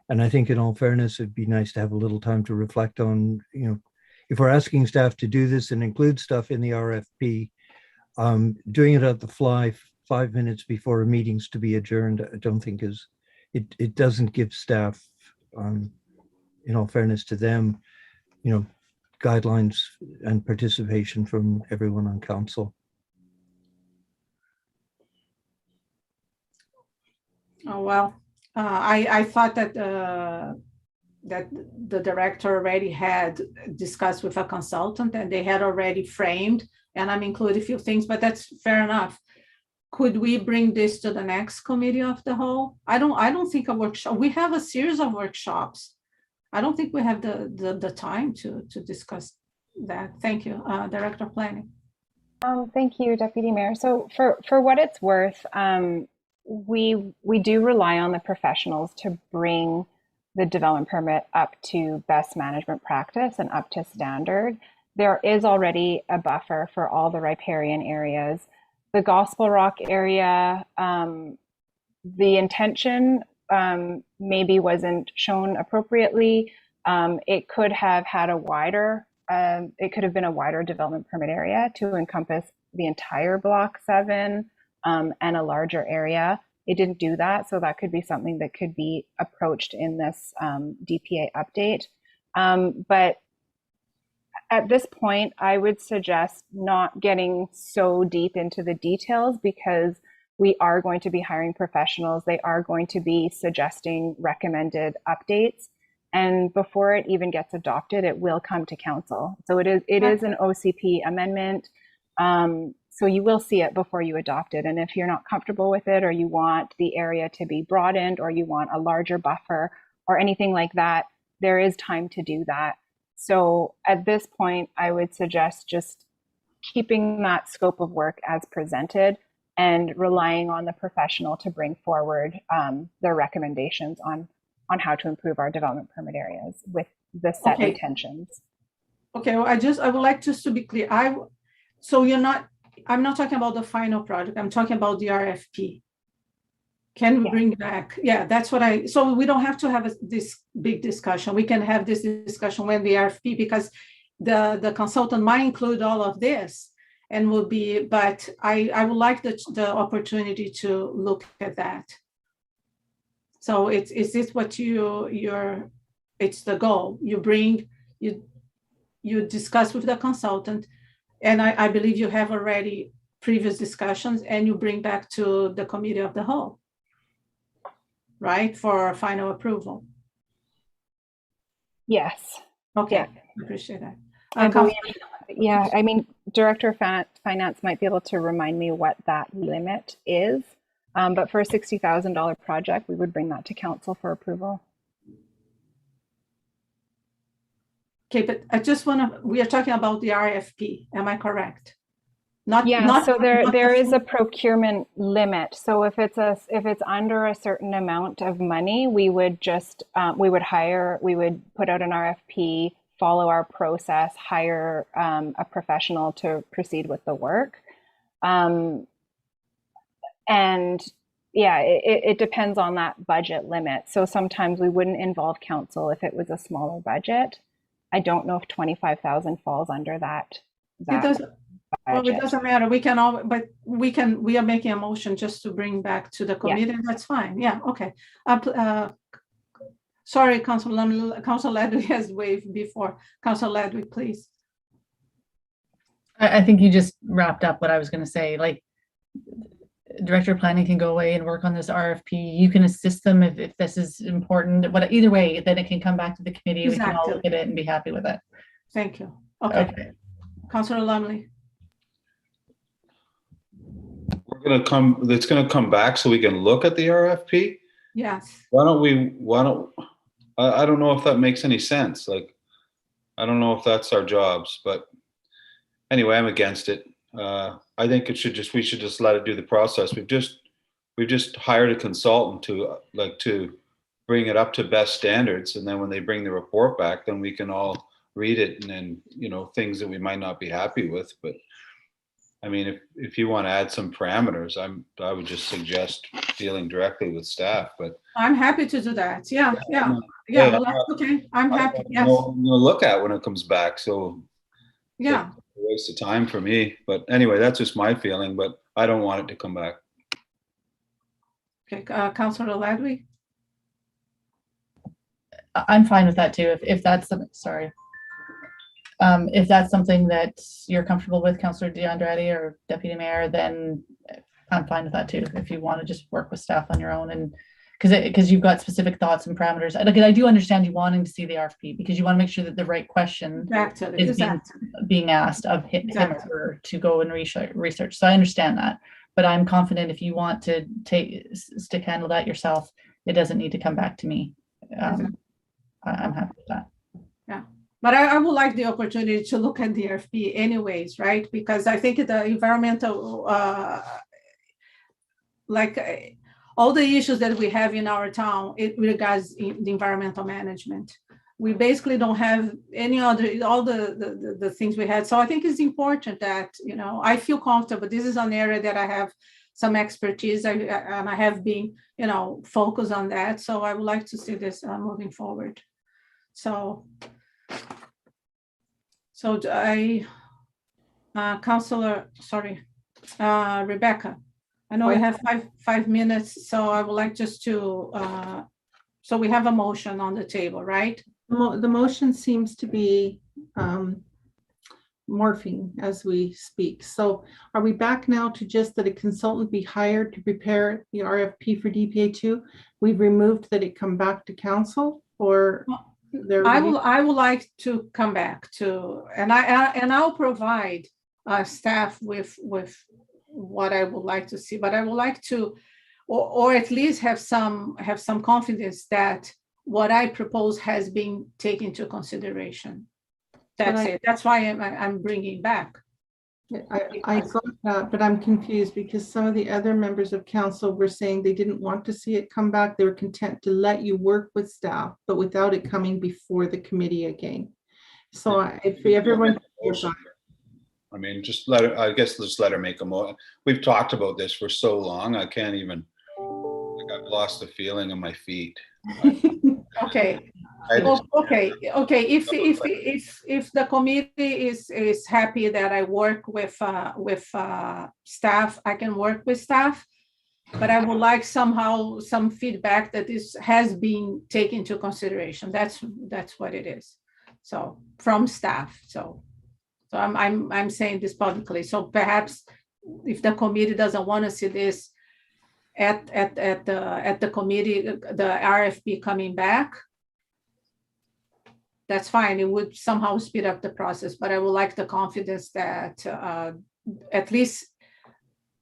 And I think in all fairness, it'd be nice to have a little time to reflect on, you know, if we're asking staff to do this and include stuff in the RFP, doing it at the fly 5 minutes before a meeting's to be adjourned, I don't think it doesn't give staff, in all fairness to them, you know, guidelines and participation from everyone on council. Oh, well, I thought that that the director already had discussed with a consultant and they had already framed, and I'm including a few things, but that's fair enough. Could we bring this to the next committee of the whole? I don't think a workshop, we have a series of workshops. I don't think we have the time to discuss that. Thank you, Director of Planning. Thank you, Deputy Mayor. So for what it's worth, we do rely on the professionals to bring the development permit up to best management practice and up to standard. There is already a buffer for all the riparian areas. The Gospel Rock area, the intention maybe wasn't shown appropriately. It could have had a wider, it could have been a wider development permit area to encompass the entire Block 7 and a larger area. It didn't do that, so that could be something that could be approached in this DPA update. But at this point, I would suggest not getting so deep into the details, because we are going to be hiring professionals. They are going to be suggesting recommended updates. And before it even gets adopted, it will come to council. So it is an OCP amendment. So you will see it before you adopt it. And if you're not comfortable with it, or you want the area to be broadened, or you want a larger buffer or anything like that, there is time to do that. So at this point, I would suggest just keeping that scope of work as presented and relying on the professional to bring forward their recommendations on how to improve our development permit areas with the set intentions. Okay, well, I would like just to be clear. I'm not talking about the final project. I'm talking about the RFP. Can we bring back? Yeah, that's what so we don't have to have this big discussion. We can have this discussion when the RFP, because the consultant might include all of this and will be, but I would like the opportunity to look at that. So is this what it's the goal? You discuss with the consultant, and I believe you have already previous discussions, and you bring back to the committee of the whole, right, for final approval? Yes. Okay, yeah. I appreciate that. Yeah, I mean, Director of Finance might be able to remind me what that limit is, but for a $60,000 project, we would bring that to council for approval. Okay, but I just we are talking about the RFP, am I correct? So there not the is full- a procurement limit. So if it's under a certain amount of money, we would just we would put out an RFP, follow our process, hire a professional to proceed with the work. And yeah, it depends on that budget limit. So sometimes we wouldn't involve council if it was a smaller budget. I don't know if 25,000 falls under that. It doesn't. Well, it budget. doesn't matter. We can all, but we are making a motion just to bring back to the committee. That's fine. Yeah. Okay. Sorry, Council Ledwig has waved before. Council Ledwig, please. I think you just wrapped up what I was going to say. Like, Director of Planning can go away and work on this RFP. You can assist them if this is important. Either way, then it can come back to the committee. We can all look at it and be happy with it. Thank you. Okay. Councilor Lumley. It's gonna come back so we can look at the RFP. Yes. I don't know if that makes any sense. Like, I don't know if that's our jobs, but anyway, I'm against it. I think we should just let it do the process. We've just hired a consultant to bring it up to best standards. And then when they bring the report back, then we can all read it and then, things that we might not be happy with. But I mean, if you want to add some parameters, I would just suggest dealing directly with staff, but I'm happy to do that. Yeah. Well, that's okay. I'm happy. Yes. I'm gonna look at when it comes back. So yeah. It's a waste of time for me. But anyway, that's just my feeling, but I don't want it to come back. Okay, Councilor Ledwig. I'm fine with that too. If that's sorry. If that's something that you're comfortable with, Councillor DeAndrade or Deputy Mayor, then I'm fine with that too. If you want to just work with staff on your own, and because you've got specific thoughts and parameters. I do understand you wanting to see the RFP because you want to make sure that the right question is being asked of him or her to go and research. So I understand that, but I'm confident if you want to stick handle that yourself, it doesn't need to come back to me. I'm happy with that. Yeah. But I would like the opportunity to look at the RFP anyways, right? Because I think the environmental, all the issues that we have in our town, it regards the environmental management. We basically don't have all the things we had. So I think it's important that, I feel comfortable. This is an area that I have some expertise and I have been, focused on that. So I would like to see this moving forward. Rebecca, I know we have five minutes, so I would like just to, so we have a motion on the table, right? The motion seems to be morphing as we speak. So are we back now to just that a consultant be hired to prepare the RFP for DPA2? We've removed that it come back to council, or I would like to come back to, and I'll provide staff with what I would like to see, but I would like to, or at least have some confidence that what I propose has been taken into consideration. That's it. That's why I'm bringing back. I got that, but I'm confused because some of the other members of council were saying they didn't want to see it come back. They were content to let you work with staff, but without it coming before the committee again. So if everyone, I mean, just let her, I guess let's let her make a motion. We've talked about this for so long, I can't even, I've lost the feeling in my feet. Okay. Okay. If the committee is happy that I work with staff, I can work with staff, but I would like somehow some feedback that this has been taken into consideration. That's what it is. So from staff. So I'm saying this publicly. So perhaps if the committee doesn't want to see this at the committee, the RFP coming back, that's fine. It would somehow speed up the process, but I would like the confidence that at least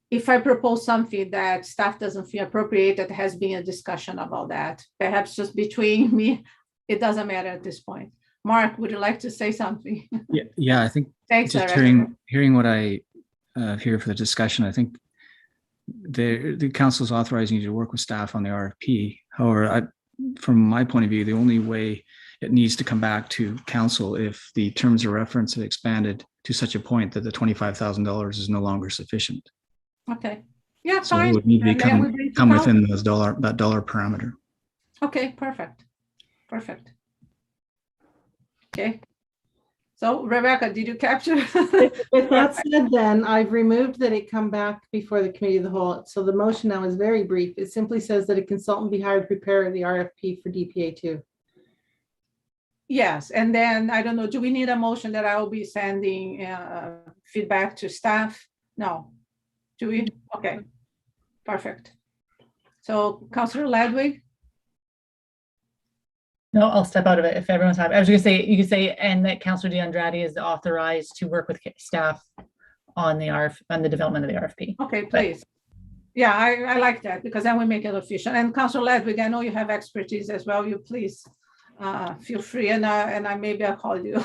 if I propose something that staff doesn't feel appropriate, that has been a discussion about that. Perhaps just between me, it doesn't matter at this point. Mark, would you like to say something? Yeah, I think Thanks, just Director. hearing what I here for the discussion. I think the council is authorizing you to work with staff on the RFP. However, from my point of view, the only way it needs to come back to council if the terms of reference have expanded to such a point that the $25,000 is no longer sufficient. Okay. Yeah, So fine. it would need to And then we come, bring to come within council. that dollar parameter. Okay, perfect. Perfect. Okay. So Rebecca, did you capture? With that said, then I've removed that it come back before the committee of the whole. So the motion now is very brief. It simply says that a consultant be hired to prepare the RFP for DPA 2. Yes, and then I don't know, do we need a motion that I will be sending feedback to staff? No. Do we? Okay, perfect. So Councillor Ledwig? No, I'll step out of it if everyone's happy. I was going to say, you could say, and that Councillor DeAndrade is authorized to work with staff on the development of the RFP. Okay, please. Yeah, I like that because then we make it official. And Councillor Ledwig, I know you have expertise as well. You please feel free, and maybe I'll call you.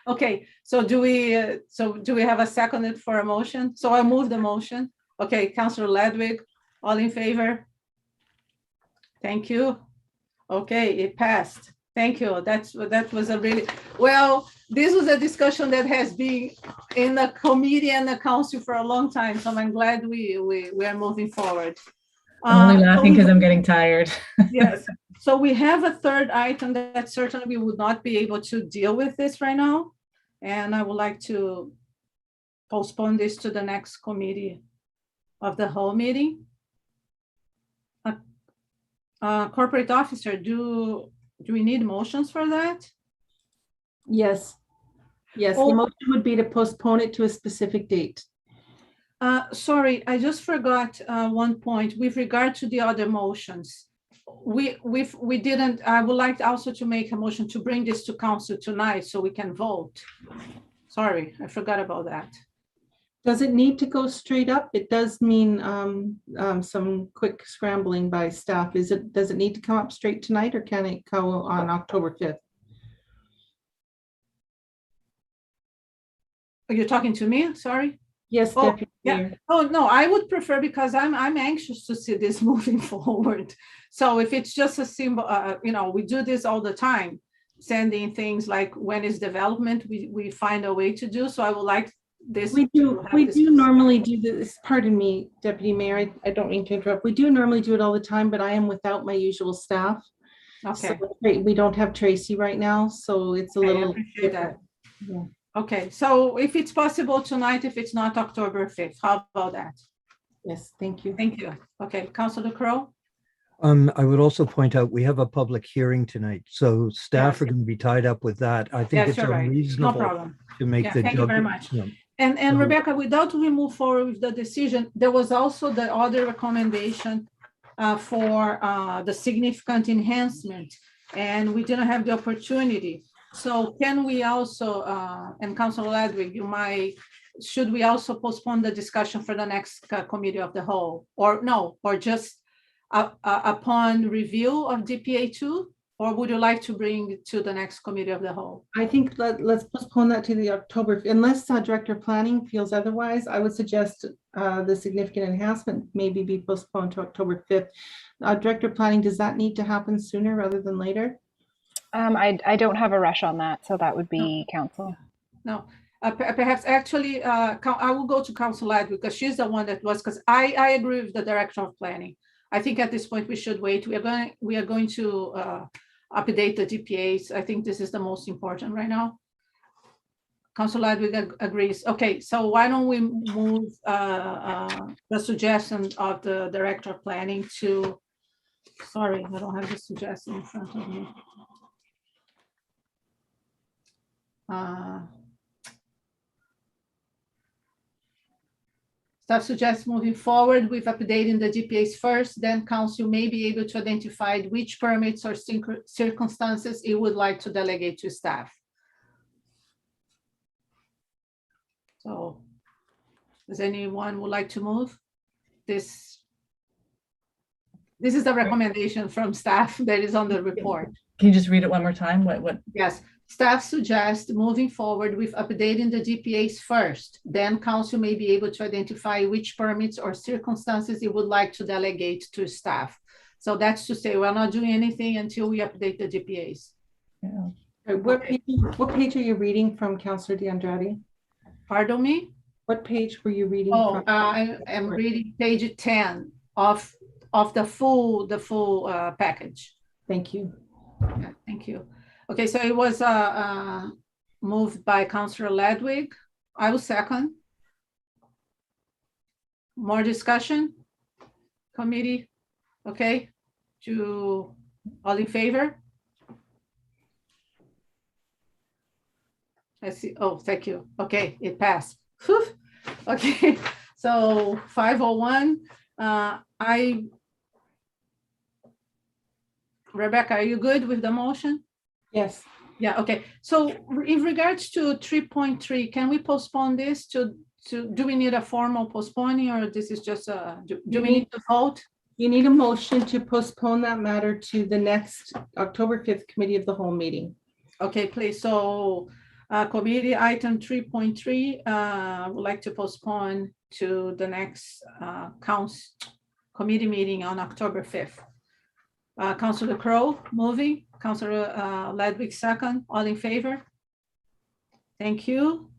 Okay, so do we have a second for a motion? So I move the motion. Okay, Councillor Ledwig, all in favor? Thank you. Okay, it passed. Thank you. That was a really, well, this was a discussion that has been in the committee and the council for a long time. So I'm glad we are moving forward. I'm only laughing because I'm getting tired. Yes. So we have a third item that certainly we would not be able to deal with this right now. And I would like to postpone this to the next committee of the whole meeting. Corporate officer, do we need motions for that? Yes. Yes, the motion would be to postpone it to a specific date. Sorry, I just forgot one point with regard to the other motions. We didn't, I would like also to make a motion to bring this to council tonight so we can vote. Sorry, I forgot about that. Does it need to go straight up? It does mean some quick scrambling by staff. Does it need to come up straight tonight, or can it go on October 5th? Are you talking to me? Sorry. Yes, Deputy Mayor. Oh no, I would prefer, because I'm anxious to see this moving forward. So if it's just a symbol, we do this all the time, sending things like when is development, we find a way to do. So I would like this. We do normally do this. Pardon me, Deputy Mayor. I don't mean to interrupt. We do normally do it all the time, but I am without my usual staff. Okay. So we don't have Tracy right now, so it's a little. I appreciate that. Yeah. Okay, so if it's possible tonight, if it's not October 5th, how about that? Yes, thank you. Thank you. Okay, Councilor Crowe? I would also point out we have a public hearing tonight, so staff are going to be tied up with that. I think it's unreasonable to make the. Thank you very much. And Rebecca, without we move forward with the decision, there was also the other recommendation for the significant enhancement, and we didn't have the opportunity. So can we also, and Councilor Ledwig, should we also postpone the discussion for the next committee of the whole, or no, or just upon review of DPA 2, or would you like to bring it to the next committee of the whole? I think let's postpone that to the October, unless Director of Planning feels otherwise. I would suggest the significant enhancement maybe be postponed to October 5th. Director of Planning, does that need to happen sooner rather than later? I don't have a rush on that, so that would be council. No, perhaps actually, I will go to Council Ledwig because she's the one that was, because I agree with the Director of Planning. I think at this point we should wait. We are going to update the DPAs. I think this is the most important right now. Council Ledwig agrees. Okay, so why don't we move the suggestion of the Director of Planning to, sorry, I don't have the suggestion in front of me. Staff suggests moving forward with updating the DPAs first, then council may be able to identify which permits or circumstances it would like to delegate to staff. So does anyone would like to move this? This is the recommendation from staff that is on the report. Can you just read it one more time? What? Yes. Staff suggests moving forward with updating the DPAs first. Then council may be able to identify which permits or circumstances it would like to delegate to staff. So that's to say, we're not doing anything until we update the DPAs. Yeah. What page are you reading from, Councillor DeAndrade? Pardon me? What page were you reading Oh, from? I am reading page 10 of the full package. Thank you. Yeah, thank you. Okay, so it was moved by Councillor Ledwig. I will second. More discussion? Committee? Okay, all in favor? I see. Oh, thank you. Okay, it passed. Whew. Okay, so 501. Rebecca, are you good with the motion? Yes. Yeah, okay. So in regards to 3.3, can we postpone this to do we need a formal postponing, or this is just do we need to vote? You need a motion to postpone that matter to the next October 5th Committee of the Whole meeting. Okay, please. So committee item 3.3, would like to postpone to the next council committee meeting on October 5th. Councillor Crowe moving, Councillor Ledwig second, all in favor? Thank you.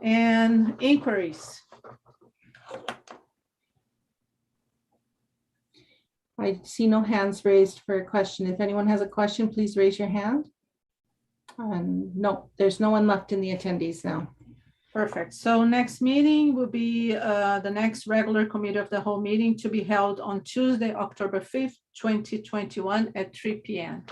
And inquiries. I see no hands raised for a question. If anyone has a question, please raise your hand. No, there's no one left in the attendees now. Perfect. So next meeting will be the next regular committee of the whole meeting to be held on Tuesday, October 5th, 2021 at 3 p.m.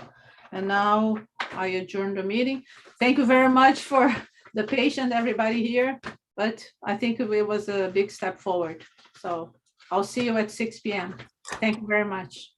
And now I adjourn the meeting. Thank you very much for the patience, everybody here, but I think it was a big step forward. So I'll see you at 6 p.m. Thank you very much.